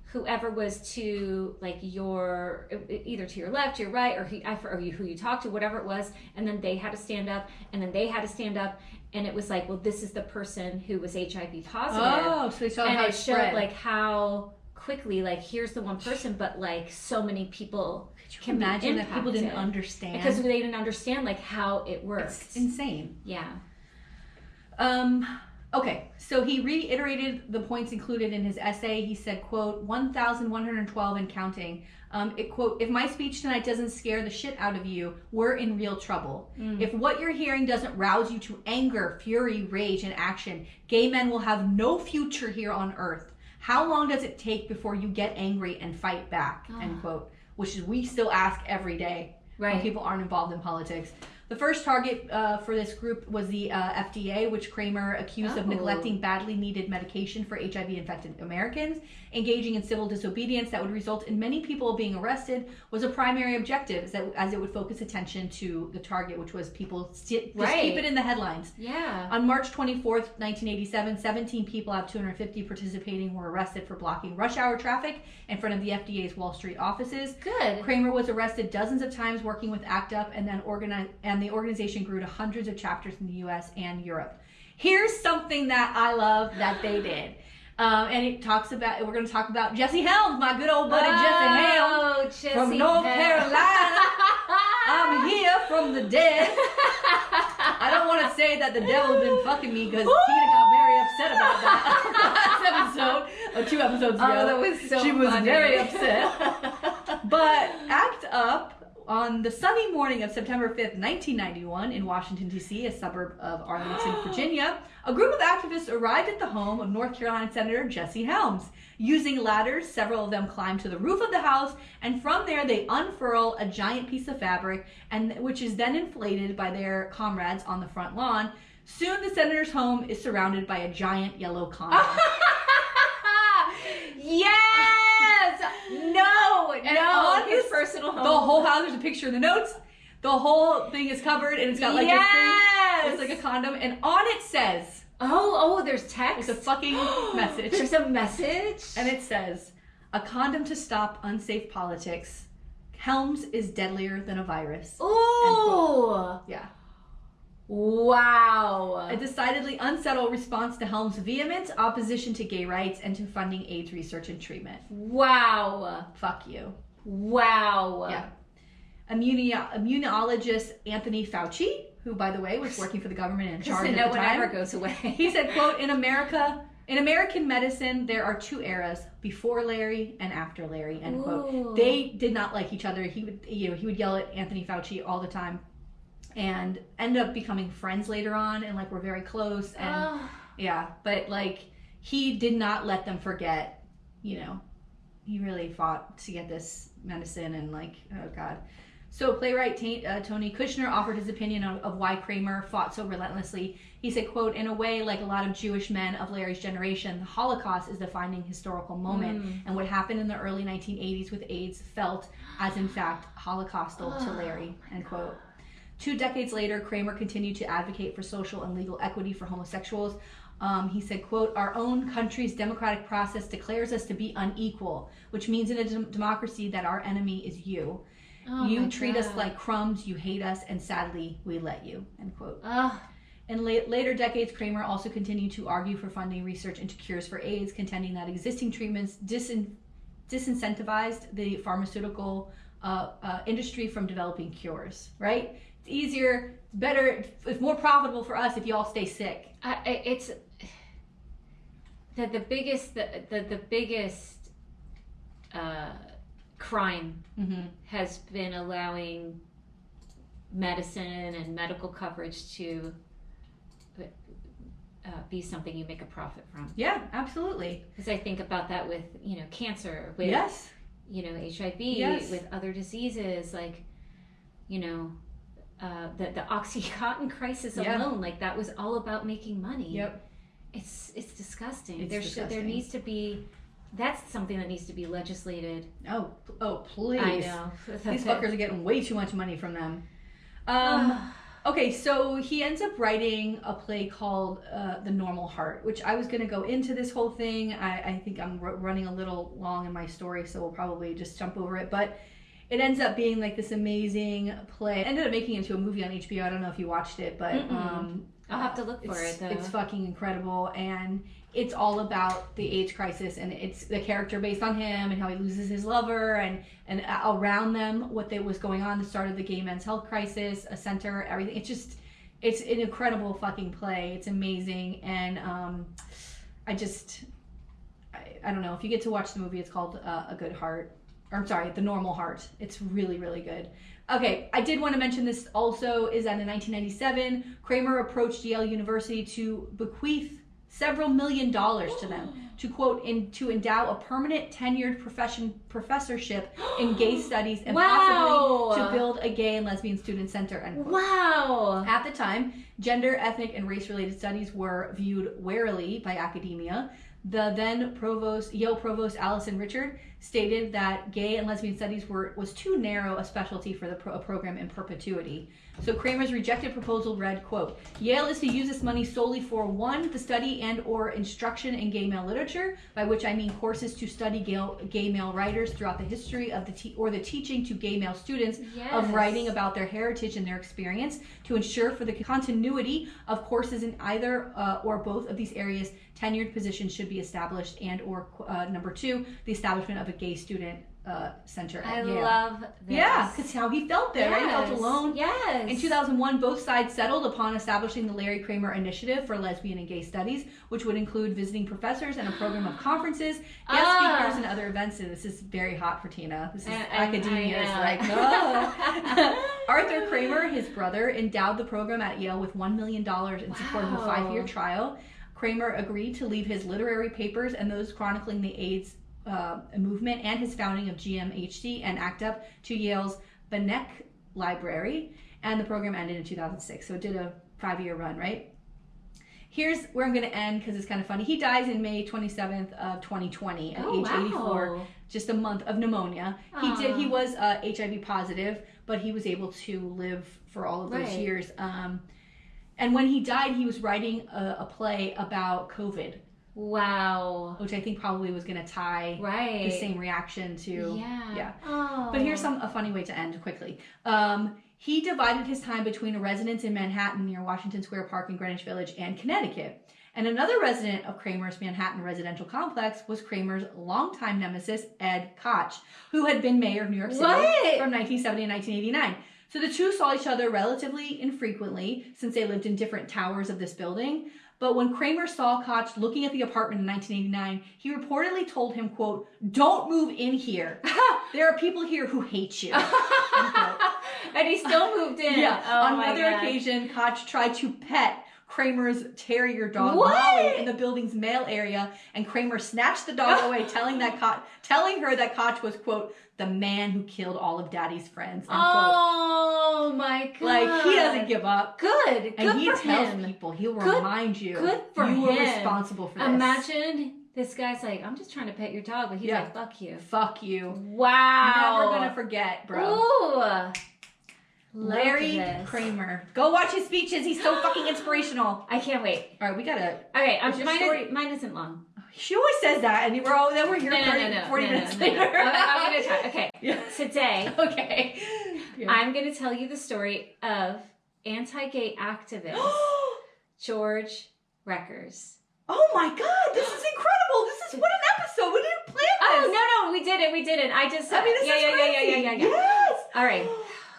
whoever was to like your, either to your left, your right, or who you talked to, whatever it was, and then they had to stand up, and then they had to stand up, and it was like, well, this is the person who was HIV positive. Oh, so they saw And how it showed spread. like how quickly, like, here's the one person, but like so many people can imagine be that people didn't impacted understand. because they didn't understand like how it works. It's insane. Yeah. Okay, so he reiterated the points included in his essay. He said, quote, 1,112 and counting. Quote, if my speech tonight doesn't scare the shit out of you, we're in real trouble. If what you're hearing doesn't rouse you to anger, fury, rage, and action, gay men will have no future here on earth. How long does it take before you get angry and fight back? End quote. Which is, we still ask every day when people aren't involved in politics. The first target for this group was the FDA, which Kramer accused of neglecting badly needed medication for HIV-infected Americans. Engaging in civil disobedience that would result in many people being arrested was a primary objective, as it would focus attention to the target, which was people just keep it in the headlines. Yeah. On March 24th, 1987, 17 people out of 250 participating were arrested for blocking rush hour traffic in front of the FDA's Wall Street offices. Good. Kramer was arrested dozens of times working with ACT UP, and then the organization grew to hundreds of chapters in the U.S. and Europe. Here's something that I love that they did. And it talks about, we're going to talk about Jesse Helms, my good old buddy Jesse Helms from North Carolina. I'm here from the dead. I don't want to say that the devil's been fucking me because Tina got very upset about that last episode, or 2 episodes ago. Oh, that was so She was funny. very upset. But ACT UP, on the sunny morning of September 5th, 1991, in Washington, D.C., a suburb of Arlington, Virginia, a group of activists arrived at the home of North Carolina Senator Jesse Helms. Using ladders, several of them climbed to the roof of the house, and from there they unfurl a giant piece of fabric, which is then inflated by their comrades on the front lawn. Soon the senator's home is surrounded by a giant yellow condom. Yes! No! On His personal home. The whole house, there's a picture in the notes. The whole thing is covered, and it's got like it's like a condom, and on it says, there's text. it's a fucking message. There's a message, And it says, a condom to stop unsafe politics. Helms is deadlier than a virus. Ooh! Yeah. Wow. A decidedly unsettled response to Helms' vehement opposition to gay rights and to funding AIDS research and treatment. Wow. Fuck you. Wow. Yeah. Immunologist Anthony Fauci, who, by the way, was working for the government in charge at the time. No one ever goes away. He said, quote, in American medicine, there are 2 eras, before Larry and after Larry, end quote. They did not like each other. He would yell at Anthony Fauci all the time, and ended up becoming friends later on, and like were very close. And but like he did not let them forget. He really fought to get this medicine, and like, oh god. So playwright Tony Kushner offered his opinion of why Kramer fought so relentlessly. He said, quote, in a way, like a lot of Jewish men of Larry's generation, the Holocaust is the defining historical moment, and what happened in the early 1980s with AIDS felt as, in fact, Holocaustal to Larry, end quote. 2 decades later, Kramer continued to advocate for social and legal equity for homosexuals. He said, quote, our own country's democratic process declares us to be unequal, which means in a democracy that our enemy is you. You treat us like crumbs, you hate us, and sadly, we let you, end quote. In later decades, Kramer also continued to argue for funding research into cures for AIDS, contending that existing treatments disincentivized the pharmaceutical industry from developing cures, right? It's easier, it's better, it's more profitable for us if you all stay sick. It's the biggest crime has been allowing medicine and medical coverage to be something you make a profit from. Yeah, absolutely. Because I think about that with cancer, with HIV, with other diseases, like the OxyContin crisis alone, like that was all about making money. Yep. It's disgusting. It's disgusting. There needs to be. That's something that needs to be legislated. Oh, please. I know. These fuckers are getting way too much money from them. Okay, so he ends up writing a play called The Normal Heart, which I was going to go into this whole thing. I think I'm running a little long in my story, so we'll probably just jump over it. But it ends up being like this amazing play. It ended up making it into a movie on HBO. I don't know if you watched it, but I'll have to look for it, though. It's fucking incredible, and it's all about the AIDS crisis, and it's the character based on him and how he loses his lover, and around them what was going on, the start of the gay men's health crisis, a center, everything. It's an incredible fucking play. It's amazing. And I don't know. If you get to watch the movie, it's called A Good Heart. Or I'm sorry, The Normal Heart. It's really, really good. Okay, I did want to mention this also is that in 1997, Kramer approached Yale University to bequeath several $1 million to them to quote to endow a permanent tenured professorship in gay studies and possibly to build a gay and lesbian student center. End quote. Wow. At the time, gender, ethnic, and race-related studies were viewed warily by academia. The then Yale provost Allison Richard stated that gay and lesbian studies was too narrow a specialty for the program in perpetuity. So Kramer's rejected proposal read, quote, Yale is to use this money solely for 1, the study and or instruction in gay male literature, by which I mean courses to study gay male writers throughout the history of the teaching to gay male students of writing about their heritage and their experience, to ensure for the continuity of courses in either or both of these areas, tenured positions should be established, and or number 2, the establishment of a gay student center at Yale. I love this. Yeah, because how he felt there, right? He felt alone. Yes. In 2001, both sides settled upon establishing the Larry Kramer Initiative for Lesbian and Gay Studies, which would include visiting professors and a program of conferences, guest speakers, and other events. And this is very hot for Tina. This is academia is like, oh. Arthur Kramer, his brother, endowed the program at Yale with $1 million in support of a 5-year trial. Kramer agreed to leave his literary papers and those chronicling the AIDS movement and his founding of GMHC and ACT UP to Yale's Benek Library, and the program ended in 2006. So it did a 5-year run, right? Here's where I'm going to end because it's kind of funny. He dies in May 27th of 2020 at age 84, just a month of pneumonia. He was HIV positive, but he was able to live for all of those years. And when he died, he was writing a play about COVID. Wow. Which I think probably was going to tie the same reaction to... Yeah. Oh. But here's a funny way to end quickly. He divided his time between a residence in Manhattan near Washington Square Park in Greenwich Village and Connecticut. And another resident of Kramer's Manhattan residential complex was Kramer's longtime nemesis, Ed Koch, who had been mayor of New York City from 1970 and 1989. So the two saw each other relatively infrequently since they lived in different towers of this building. But when Kramer saw Koch looking at the apartment in 1989, he reportedly told him, quote, "Don't move in here. There are people here who hate you." And he still moved in. Yeah. Oh, on another occasion, Koch tried to pet Kramer's terrier dog, Molly, in the building's mail area, and Kramer snatched the dog away, telling her that Koch was, quote, "the man who killed all of Daddy's friends." Unquote. Oh my God! Like, he doesn't give up. Good. And he for tells him. people, he'll remind you. Good for him. You were responsible for this. Imagine this guy's like, "I'm just trying to pet your dog," but he's like, "Fuck you." Fuck you. Wow. Never gonna forget, bro. Ooh. Larry Kramer. Go watch his speeches. He's so fucking inspirational. I can't wait. All right, we gotta. Okay, mine isn't long. She always says that, and we're here 40 minutes later. I'm gonna try. Okay, today. Okay. Yeah. I'm gonna tell you the story of anti-gay activist George Rekers. Oh my God, this is incredible! This is what an episode. We didn't plan this. Oh no, we didn't. I just. I mean, this is crazy. Yeah. Yes. All right.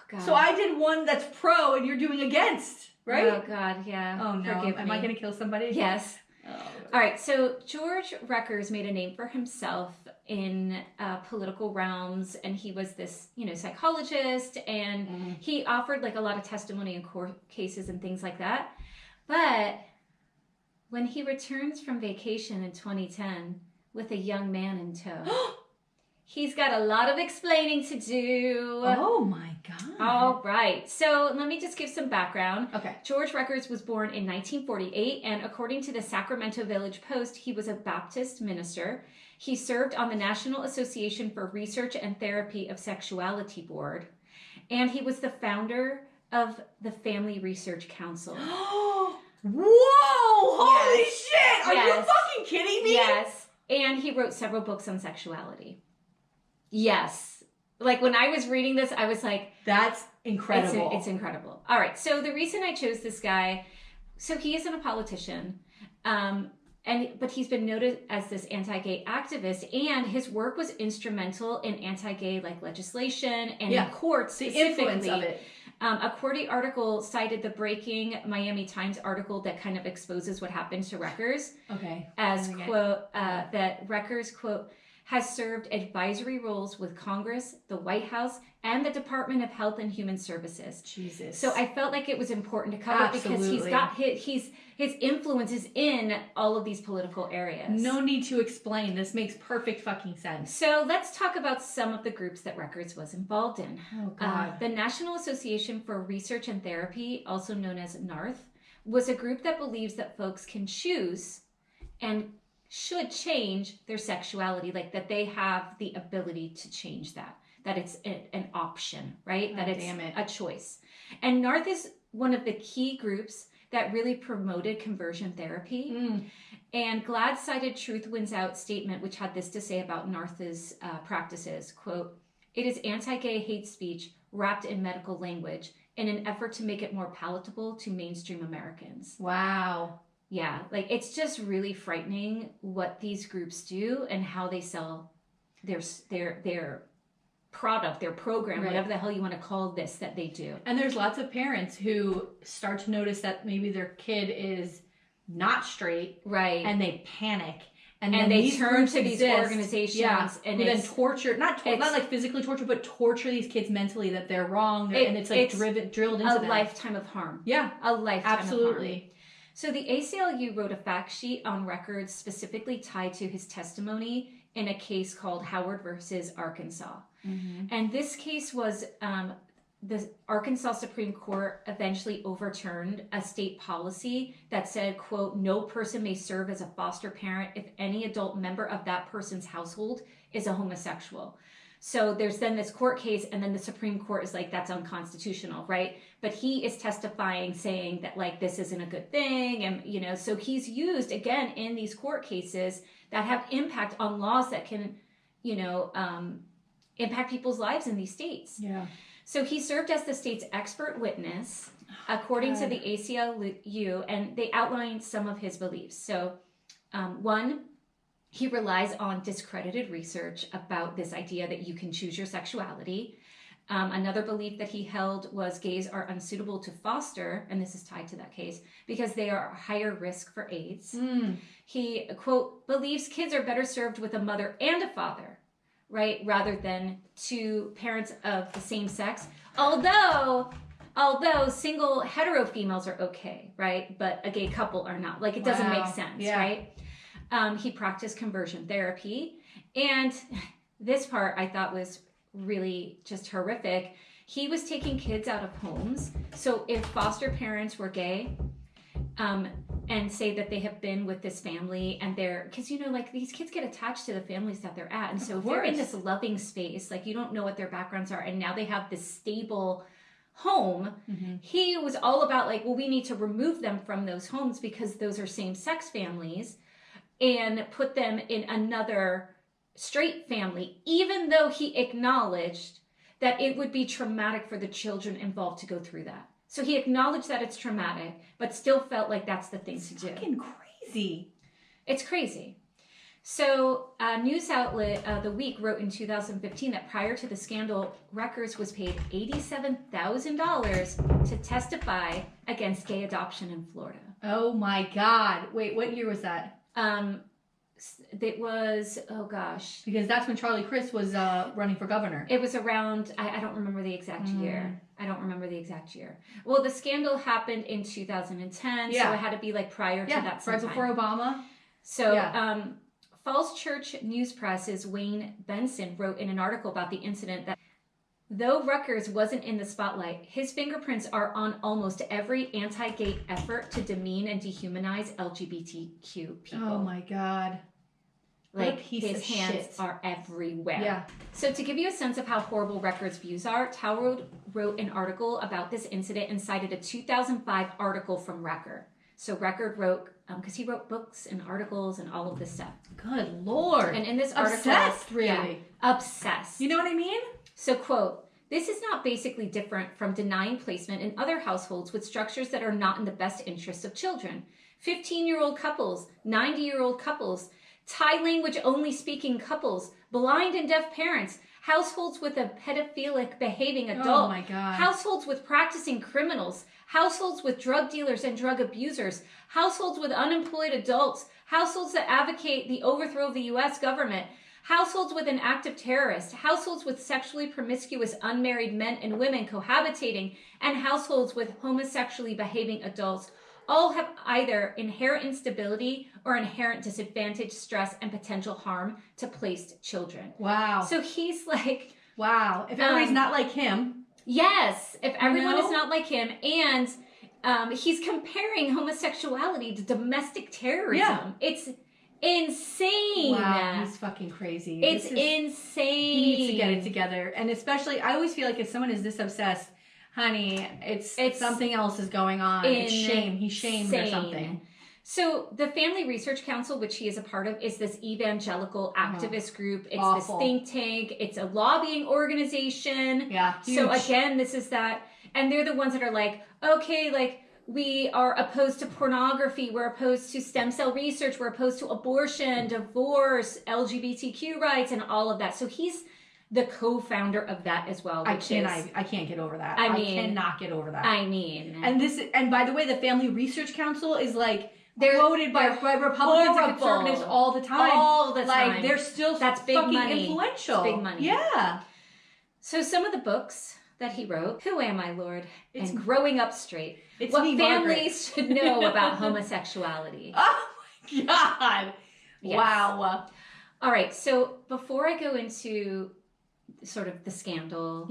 God. So I did one that's pro, and you're doing against, right? Oh God, yeah. Oh no, am I gonna kill somebody? Yes. Oh. All right, so George Rekers made a name for himself in political realms, and he was this, psychologist, and he offered like a lot of testimony in court cases and things like that. But when he returns from vacation in 2010 with a young man in tow, he's got a lot of explaining to do. Oh my God. All right. So let me just give some background. Okay. George Rekers was born in 1948, and according to the Sacramento Village Post, he was a Baptist minister. He served on the National Association for Research and Therapy of Sexuality Board, and he was the founder of the Family Research Council. Whoa! Holy shit! Are you fucking kidding me? Yes. And he wrote several books on sexuality. Yes. Like when I was reading this, I was like, that's incredible. It's incredible. All right. So the reason I chose this guy, so he isn't a politician, but he's been noted as this anti-gay activist, and his work was instrumental in anti-gay legislation and in courts the specifically. influence of it. A Cordy article cited the breaking Miami Times article that kind of exposes what happened to Rekers. Okay. As, quote, that Rekers, quote, has served advisory roles with Congress, the White House, and the Department of Health and Human Services. Jesus. So I felt like it was important to cover because he's got his influence is in all of these political areas. No need to explain. This makes perfect fucking sense. So let's talk about some of the groups that Rekers was involved in. Oh, God. The National Association for Research and Therapy, also known as NARTH, was a group that believes that folks can choose and should change their sexuality, like that they have the ability to change that it's an option, right? Oh, that it's a choice. And NARTH is one of the key groups that really promoted conversion therapy. And GLAAD cited Truth Wins Out statement, which had this to say about NARTH's practices, quote, "It is anti-gay hate speech wrapped in medical language in an effort to make it more palatable to mainstream Americans." Wow. Yeah, like it's just really frightening what these groups do and how they sell their product, their program, right. Whatever the hell you want to call this that they do. And there's lots of parents who start to notice that maybe their kid is not straight, right? And they panic. And they turn to these organizations and then torture, not like physically torture, but torture these kids mentally that they're wrong. And it's like drilled into them. A lifetime of harm. Yeah. A lifetime Absolutely. of harm. So the ACLU wrote a fact sheet on Rekers specifically tied to his testimony in a case called Howard versus Arkansas. Mm-hmm. And this case was the Arkansas Supreme Court eventually overturned a state policy that said, quote, "No person may serve as a foster parent if any adult member of that person's household is a homosexual." So there's then this court case, and then the Supreme Court is like, that's unconstitutional, right? But he is testifying saying that, like, this isn't a good thing. And, so he's used, again, in these court cases that have impact on laws that can, impact people's lives in these states. Yeah. So he served as the state's expert witness, according to the ACLU, and they outlined some of his beliefs. So, one, he relies on discredited research about this idea that you can choose your sexuality. Another belief that he held was gays are unsuitable to foster, and this is tied to that case, because they are a higher risk for AIDS. He, quote, believes kids are better served with a mother and a father, right, rather than two parents of the same sex. Although single hetero females are okay, right, but a gay couple are not. Like, it doesn't make sense, right? He practiced conversion therapy. And this part I thought was really just horrific. He was taking kids out of homes. So if foster parents were gay, and say that they have been with this family and because like these kids get attached to the families that they're at. And so if they're in this loving space, like you don't know what their backgrounds are, and now they have this stable home, he was all about like, well, we need to remove them from those homes because those are same-sex families, and put them in another straight family, even though he acknowledged that it would be traumatic for the children involved to go through that. So he acknowledged that it's traumatic, but still felt like that's the thing to do. It's fucking crazy. It's crazy. So a news outlet, The Week, wrote in 2015 that prior to the scandal, Rekers was paid $87,000 to testify against gay adoption in Florida. Oh my God. Wait, what year was that? It was, oh gosh. Because that's when Charlie Crist was running for governor. It was around, I don't remember the exact year. I don't remember the exact year. Well, the scandal happened in 2010, so it had to be like prior to that sometime. Right before Obama. So, Falls Church News Press's Wayne Benson wrote in an article about the incident that though Rekers wasn't in the spotlight, his fingerprints are on almost every anti-gay effort to demean and dehumanize LGBTQ people. Oh my God. Like, his hands are everywhere. Yeah. So to give you a sense of how horrible Rekers' views are, Talroad wrote an article about this incident and cited a 2005 article from Reker. So Reker wrote, because he wrote books and articles and all of this stuff. Good Lord. And in this article... Obsessed, really. Yeah, obsessed. You know what I mean? So, quote, this is not basically different from denying placement in other households with structures that are not in the best interests of children. 15-year-old couples, 90-year-old couples, Thai language only speaking couples, blind and deaf parents. households with a pedophilic behaving adult, oh my God, households with practicing criminals, households with drug dealers and drug abusers, households with unemployed adults, households that advocate the overthrow of the U.S. government, households with an active terrorist, households with sexually promiscuous unmarried men and women cohabitating, and households with homosexually behaving adults all have either inherent instability or inherent disadvantage, stress, and potential harm to placed children. Wow. So he's like... Wow. If everybody's not like him. Yes. If everyone is not like him. And he's comparing homosexuality to domestic terrorism. Yeah. It's insane. Wow, he's fucking crazy. It's insane. He needs to get it together. And especially, I always feel like if someone is this obsessed, honey, it's something else is going on. It's shame. He's shamed or something. So the Family Research Council, which he is a part of, is this evangelical activist group. It's awful. This think tank. It's a lobbying organization. Yeah, huge. So again, this is that. And they're the ones that are like, okay, like, we are opposed to pornography. We're opposed to stem cell research. We're opposed to abortion, divorce, LGBTQ rights, and all of that. So he's the co-founder of that as well. I can't get over that. I cannot get over that. I mean, and by the way, the Family Research Council is like quoted by Republicans and conservatives all the time. All the time. Like they're still that's big fucking money. Influential. It's big money. Yeah. So some of the books that he wrote, Who Am I, Lord? It's and Growing Up Straight. It's what me, families should know about homosexuality. Oh my God. Yes. Wow. All right. So before I go into sort of the scandal,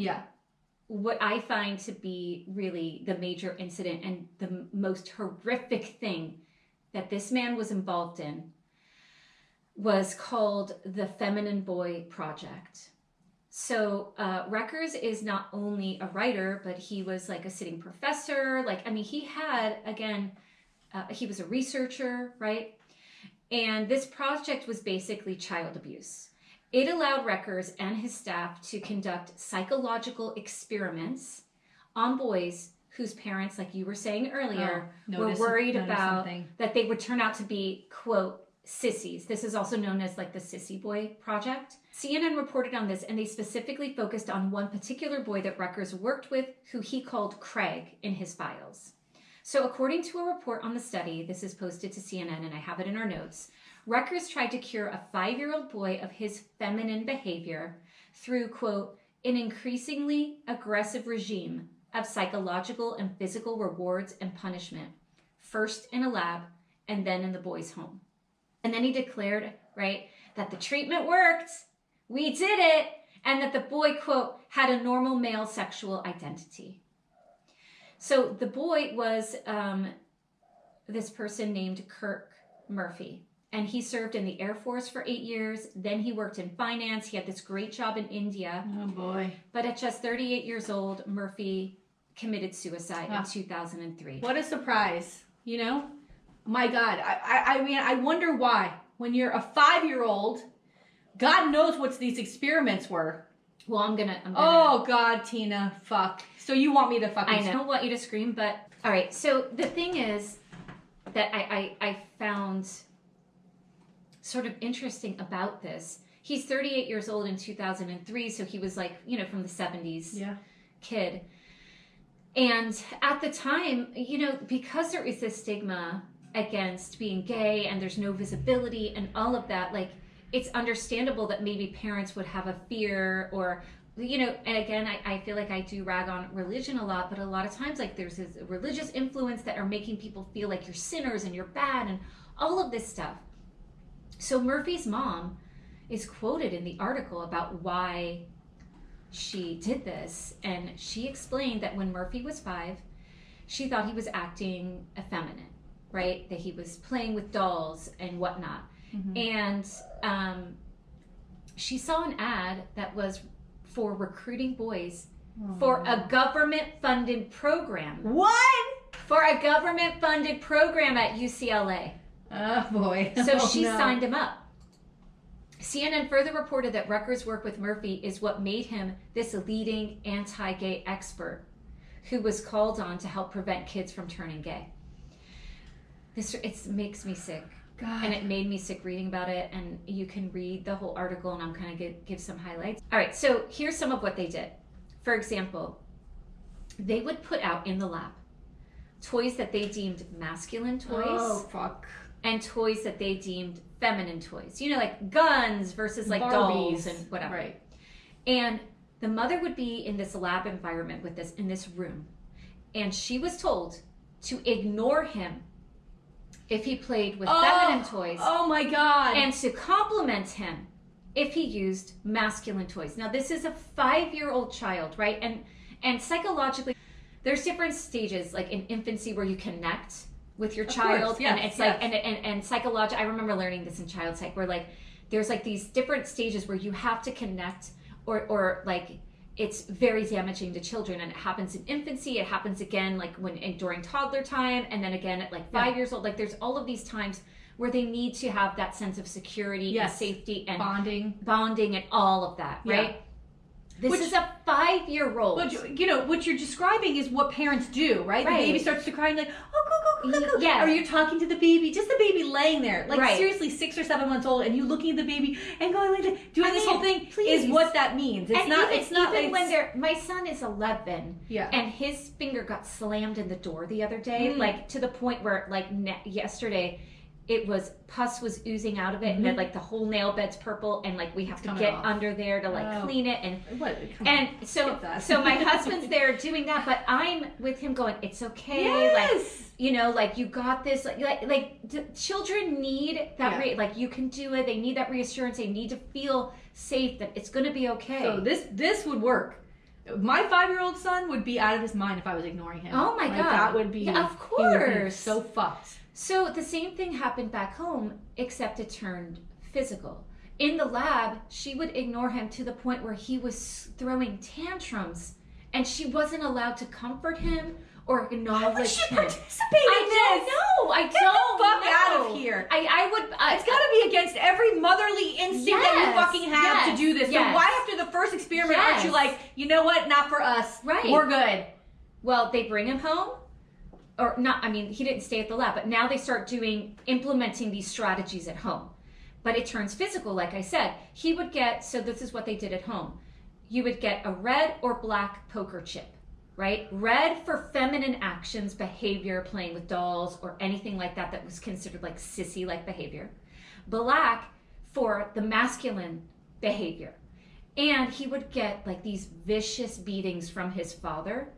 what I find to be really the major incident and the most horrific thing that this man was involved in was called the Feminine Boy Project. So Rekers is not only a writer, but he was like a sitting professor. Like, I mean, he had, again, he was a researcher, right? And this project was basically child abuse. It allowed Rekers and his staff to conduct psychological experiments on boys whose parents, like you were saying earlier, were worried about that they would turn out to be, quote, sissies. This is also known as like the Sissy Boy Project. CNN reported on this, and they specifically focused on one particular boy that Rekers worked with, who he called Craig in his files. So according to a report on the study, this is posted to CNN and I have it in our notes, Rekers tried to cure a 5-year-old boy of his feminine behavior through, quote, an increasingly aggressive regime of psychological and physical rewards and punishment, first in a lab and then in the boy's home. And then he declared, right, that the treatment worked, we did it, and that the boy, quote, had a normal male sexual identity. So the boy was this person named Kirk Murphy, and he served in the Air Force for 8 years. Then he worked in finance. He had this great job in India. Oh, boy. But at just 38 years old, Murphy committed suicide in 2003. What a surprise, you know? My God, I mean, I wonder why. When you're a 5-year-old, God knows what these experiments were. Well, I'm gonna. Oh God, Tina, fuck. So you want me to fucking? I don't want you to scream, but all right. So the thing is that I found sort of interesting about this. He's 38 years old in 2003, so he was like, you know, from the 70s kid. And at the time, you know, because there is this stigma against being gay and there's no visibility and all of that, like, it's understandable that maybe parents would have a fear or, you know, and again, I feel like I do rag on religion a lot, but a lot of times, like, there's this religious influence that are making people feel like you're sinners and you're bad and all of this stuff. So Murphy's mom is quoted in the article about why she did this, and she explained that when Murphy was 5, she thought he was acting effeminate, right? That he was playing with dolls and whatnot. Mm-hmm. And she saw an ad that was for recruiting boys for a government-funded program. What? For a government-funded program at UCLA. Oh, boy. So she signed him up. CNN further reported that Rekers' work with Murphy is what made him this leading anti-gay expert who was called on to help prevent kids from turning gay. It makes me sick. God. And it made me sick reading about it. And you can read the whole article, and I'm kind of give some highlights. All right, so here's some of what they did. For example, they would put out in the lab toys that they deemed masculine toys. Oh, fuck. And toys that they deemed feminine toys. You know, like guns versus like Barbies. Dolls and whatever. Right. And the mother would be in this lab environment with this, in this room. And she was told to ignore him if he played with feminine toys. Oh my God. And to compliment him if he used masculine toys. Now, this is a 5-year-old child, right? And psychologically, there's different stages, like in infancy, where you connect with your child. Course, yes, and it's yes. like, and psychologically, I remember learning this in child psych, where like, there's like these different stages where you have to connect, or like, it's very damaging to children, and it happens in infancy. It happens again like during toddler time, and then again at like 5 years old. Like there's all of these times where they need to have that sense of security and safety and bonding and all of that, right? Yeah. This is a 5-year-old. What you're describing is what parents do, right? The baby starts to cry and like, oh, go. Yeah. Or you're talking to the baby, just the baby laying there, like seriously 6 or 7 months old, and you looking at the baby and going like that, doing this whole thing is what that means. It's not. Even when my son is 11, yeah, and his finger got slammed in the door the other day, like to the point where like yesterday, pus was oozing out of it, and then like the whole nail bed's purple, and like we have to get under there to like clean it, and so my husband's there doing that, but I'm with him going, it's okay, like you got this, like children need that, like you can do it. They need that reassurance. They need to feel safe that it's going to be okay. So this would work. My 5-year-old son would be out of his mind if I was ignoring him. Oh my God, that would be of course, he would be so fucked. So the same thing happened back home, except it turned physical. In the lab, she would ignore him to the point where he was throwing tantrums, and she wasn't allowed to comfort him or acknowledge him. Why would she participate in this? I don't know. Get the fuck out of here. I would. It's got to be against every motherly instinct that you fucking have to do this. So why after the first experiment aren't you like, you know what? Not for us. Right. We're good. Well, they bring him home. Or not, I mean, he didn't stay at the lab, but now they start implementing these strategies at home. But it turns physical, like I said. He would get, so this is what they did at home. You would get a red or black poker chip, right? Red for feminine actions, behavior, playing with dolls, or anything like that was considered like sissy-like behavior. Black for the masculine behavior. And he would get like these vicious beatings from his father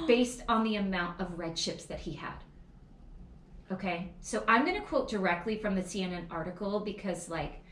based on the amount of red chips that he had. Okay, so I'm going to quote directly from the CNN article because like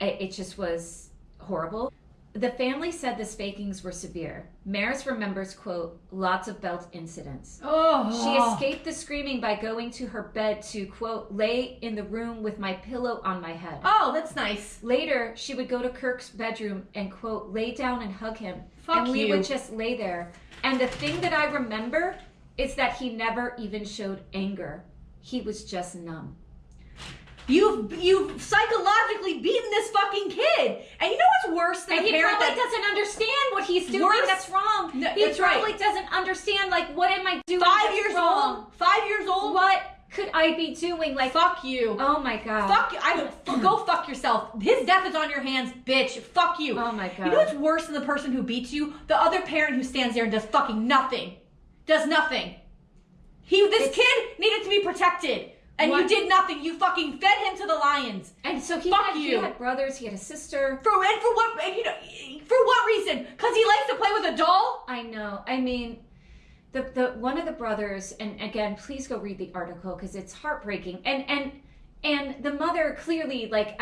it just was horrible. The family said the spankings were severe. Maris remembers, quote, lots of belt incidents. Oh. She escaped the screaming by going to her bed to, quote, lay in the room with my pillow on my head. Oh, that's nice. Later, she would go to Kirk's bedroom and, quote, lay down and hug him. Fuck and we would just lay there. And the thing that I remember is that he never even showed anger. He was just numb. You've psychologically beaten this fucking kid, and you know what's worse than and a parent that doesn't understand what he's doing. That's wrong. No, he that's probably right. doesn't understand. Like, what am I doing? 5 years old. 5 years old. What could I be doing? Like, fuck you. Oh my God. Fuck you. Go fuck yourself. His death is on your hands, bitch. Fuck you. Oh my God. You know what's worse than the person who beats you? The other parent who stands there and does fucking nothing. Does nothing. This kid needed to be protected. And you did nothing. You fucking fed him to the lions. And so he had brothers. He had a sister. For what reason? Because he likes to play with a doll? I know. I mean, the one of the brothers, and again, please go read the article because it's heartbreaking. And the mother clearly, like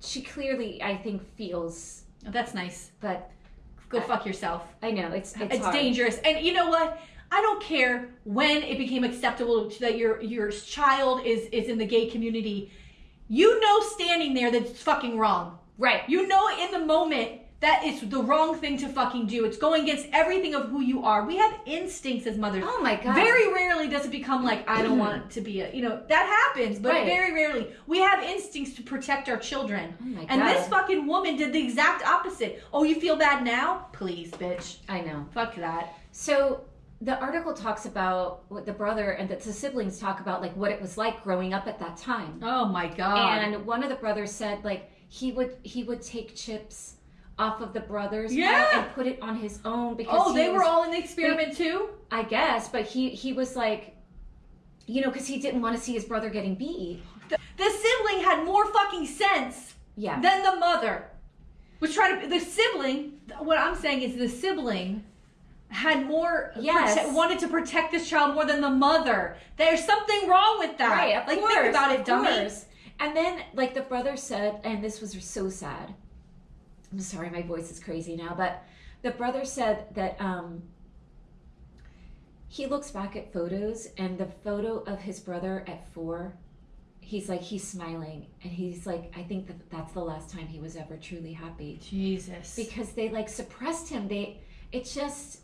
she clearly, I think, feels. Oh, that's nice. But go fuck yourself. I know it's hard. Dangerous. And you know what? I don't care when it became acceptable that your child is in the gay community. You know, standing there, that's fucking wrong. Right. You know in the moment that it's the wrong thing to fucking do. It's going against everything of who you are. We have instincts as mothers. Oh my God. Very rarely does it become like, I don't want to be that happens, but very rarely. We have instincts to protect our children. Oh my God. And this fucking woman did the exact opposite. Oh, you feel bad now? Please, bitch. I know. Fuck that. So the article talks about what the brother and the siblings talk about, like what it was like growing up at that time. Oh my God. And one of the brothers said, like, he would take chips off of the brother's Yeah. mouth and put it on his own because they were all in the experiment too? I guess, but he was like, you know, because he didn't want to see his brother getting beat. The sibling had more fucking sense Yeah. than the mother. Was trying to, the sibling, what I'm saying is the sibling had more, Yes. wanted to protect this child more than the mother. There's something wrong with that. Right, of like, course, think about it, of dummy. course. And then, like, the brother said, and this was so sad. I'm sorry, my voice is crazy now, but the brother said that he looks back at photos, and the photo of his brother at 4, he's smiling, and he's like, I think that's the last time he was ever truly happy. Jesus. Because they, like, suppressed him. It's just,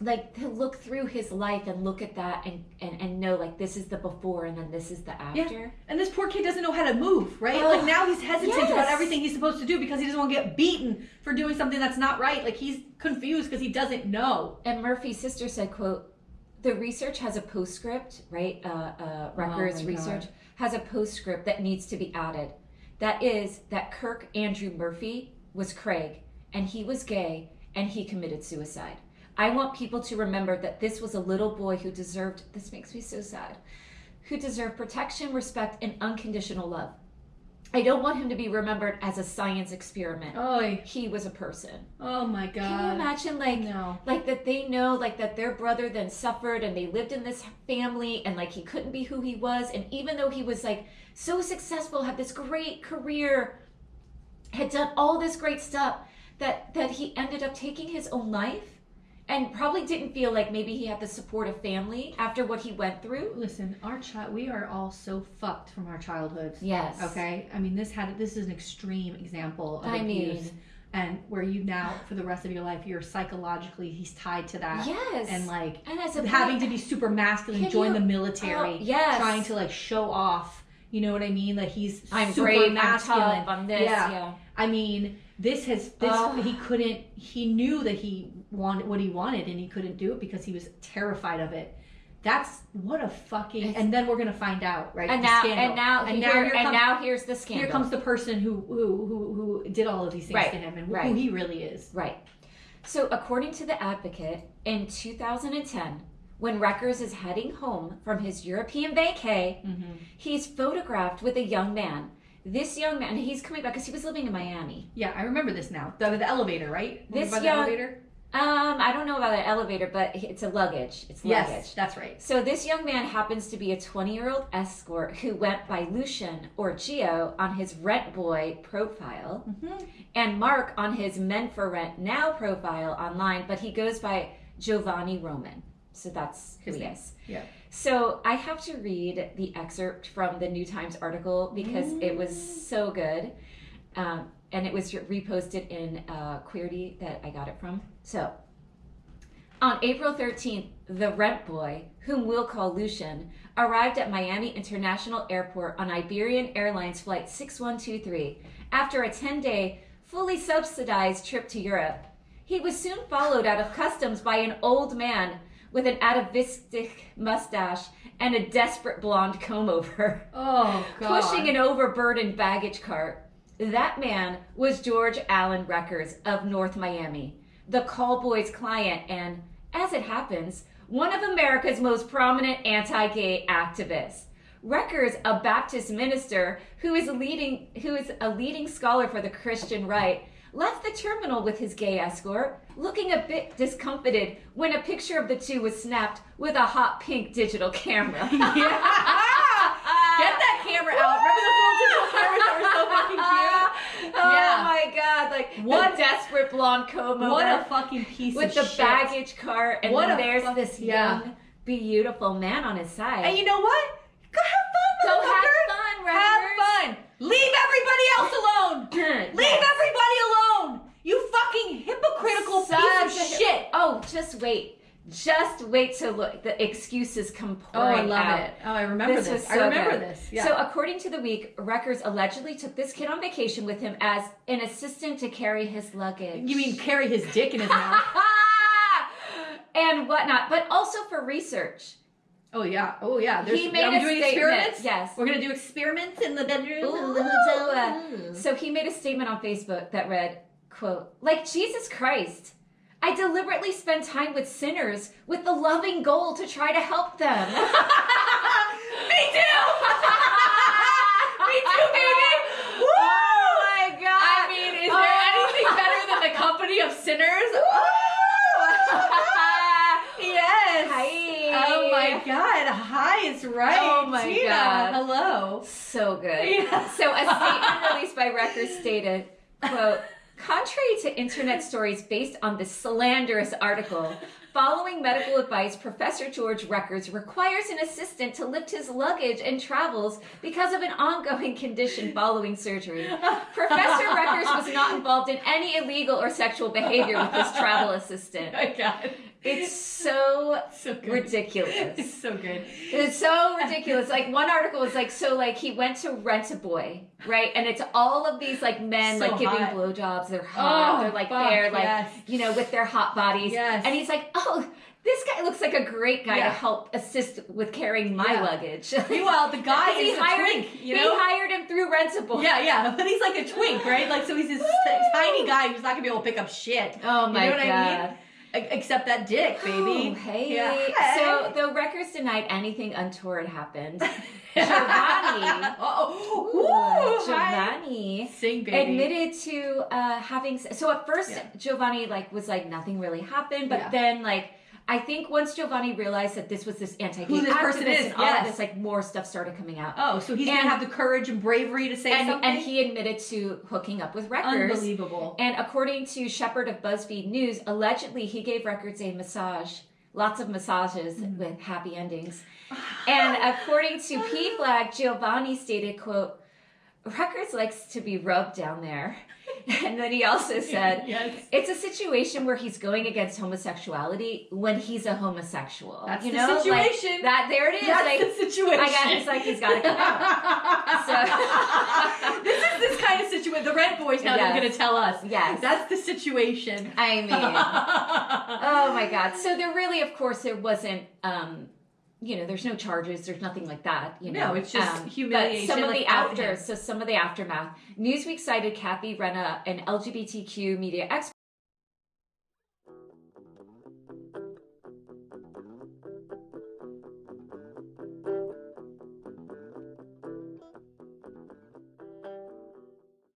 like, to look through his life and look at that and know, like, this is the before and then this is the after. Yeah. And this poor kid doesn't know how to move, right? Oh, like, now he's hesitant yes. about everything he's supposed to do because he doesn't want to get beaten for doing something that's not right. Like, he's confused because he doesn't know. And Murphy's sister said, quote, the research has a postscript, right? Rekers research has a postscript that needs to be added. That is that Kirk Andrew Murphy was Craig, and he was gay, and he committed suicide. I want people to remember that this was a little boy who deserved, this makes me so sad, who deserved protection, respect, and unconditional love. I don't want him to be remembered as a science experiment. Oh, he was a person. Oh my God. Can you imagine, like, like that they know, like, that their brother then suffered and they lived in this family and, like, he couldn't be who he was. And even though he was, like, so successful, had this great career, had done all this great stuff, that he ended up taking his own life and probably didn't feel like maybe he had the support of family after what he went through. Listen, we are all so fucked from our childhoods. Yes. Okay? I mean, this is an extreme example of abuse. And where you now, for the rest of your life, you're psychologically, he's tied to that. Yes. And, like, and as a having to be super masculine, join the military. Yes. Trying to, like, show off. You know what I mean? Like, he's I'm super brave, masculine. I'm tough, I'm this, yeah. I mean, he knew that he wanted what he wanted and he couldn't do it because he was terrified of it. That's what a fucking, and then we're gonna find out, right? And now here's the scandal. Here comes the person who did all of these things to him and who he really is. Right. So according to the Advocate, in 2010, when Rekers is heading home from his European vacay, he's photographed with a young man. This young man, he's coming back because he was living in Miami. Yeah, I remember this now. The elevator, right? This young, elevator? I don't know about an elevator, but it's a luggage. It's luggage. Yes, that's right. So this young man happens to be a 20-year-old escort who went by Lucian or Gio on his Rent Boy profile, and Mark on his Men for Rent Now profile online, but he goes by Giovanni Roman. So that's who he is. Yeah. So I have to read the excerpt from the New Times article because it was so good. And it was reposted in Queerty that I got it from. So, on April 13th, the Rent Boy, whom we'll call Lucian, arrived at Miami International Airport on Iberian Airlines Flight 6123 after a 10-day, fully subsidized trip to Europe. He was soon followed out of customs by an old man with an atavistic mustache and a desperate blonde comb-over. Oh, God. Pushing an overburdened baggage cart. That man was George Allen Rekers of North Miami, the call boy's client and, as it happens, one of America's most prominent anti-gay activists. Rekers, a Baptist minister who is a leading scholar for the Christian right, left the terminal with his gay escort, looking a bit discomfited when a picture of the two was snapped with a hot pink digital camera. Get that camera out. Remember those little digital cameras that were so fucking cute? Oh my God. Like, what desperate blonde comb over. What a fucking piece of shit. With the baggage cart. And then there's this young, beautiful man on his side. And you know what? Go have fun, motherfucker. Go have fun, Rekers. Have fun. Leave everybody else alone. Leave everybody alone. You fucking hypocritical piece of shit. Oh, just wait. Just wait till the excuses come pouring out. Oh, I love it. Oh, I remember this. I remember this. Yeah. So according to The Week, Rekers allegedly took this kid on vacation with him as an assistant to carry his luggage. You mean carry his dick in his mouth? and whatnot, but also for research. Oh yeah. I'm doing statement. experiments. Yes. We're gonna do experiments in the bedroom. Ooh, the hotel. So he made a statement on Facebook that read, quote, "Like Jesus Christ, I deliberately spend time with sinners with the loving goal to try to help them." Me too! Me too, baby! Woo! Oh my God. I mean, is there anything better than the company of sinners? Yes. Hi. Oh my God. Hi is right. Oh my Tina, God. hello. So good. Yeah. So a statement released by Rekers stated, quote, "Contrary to internet stories based on this slanderous article, following medical advice, Professor George Rekers requires an assistant to lift his luggage and travels because of an ongoing condition following surgery. Professor Rekers was not involved in any illegal or sexual behavior with this travel assistant." Oh my God. It's so good. ridiculous. It's so good. It's so ridiculous. Like one article was like, so like he went to rent a boy, right? And it's all of these like men So like giving hot. blowjobs. They're hot. Oh, They're like fuck, they're like yes. with their hot bodies. Yes. And he's like, oh, this guy looks like a great guy to help assist with carrying my luggage. Meanwhile, the guy is a twink, He hired him through Rent-A-Boy. Yeah, but he's like a twink, right? Like, so he's this tiny guy who's not gonna be able to pick up shit. Oh my You know what God. I mean? Except that dick, baby. Oh, hey. Yeah. Hey. So, though Rekers denied anything untoward happened, Giovanni, Giovanni Sing, baby. admitted to having. So at first, Giovanni was like nothing really happened, but then I think once Giovanni realized that this was this anti-gay Who this person activist is, and all of this, more stuff started coming out. Oh, so he's gonna have the courage and bravery to say something. And he admitted to hooking up with Rekers. Unbelievable. And according to Shepard of BuzzFeed News, allegedly he gave Rekers a massage, lots of massages with happy endings. And according to P-Flag, Giovanni stated, quote, "Rekers likes to be rubbed down there." And then he also said, "It's a situation where he's going against homosexuality when he's a homosexual." That's you the know? situation. There it is. That's the situation. He's got to come out. So this is this kind of situation. The Red Boys now they're going to tell us. Yes. That's the situation. I mean, oh my God. So there really, of course, there wasn't, there's no charges. There's nothing like that. No, it's just humiliation. But some of like the aftermath. Newsweek cited Kathy Renna, an LGBTQ media expert,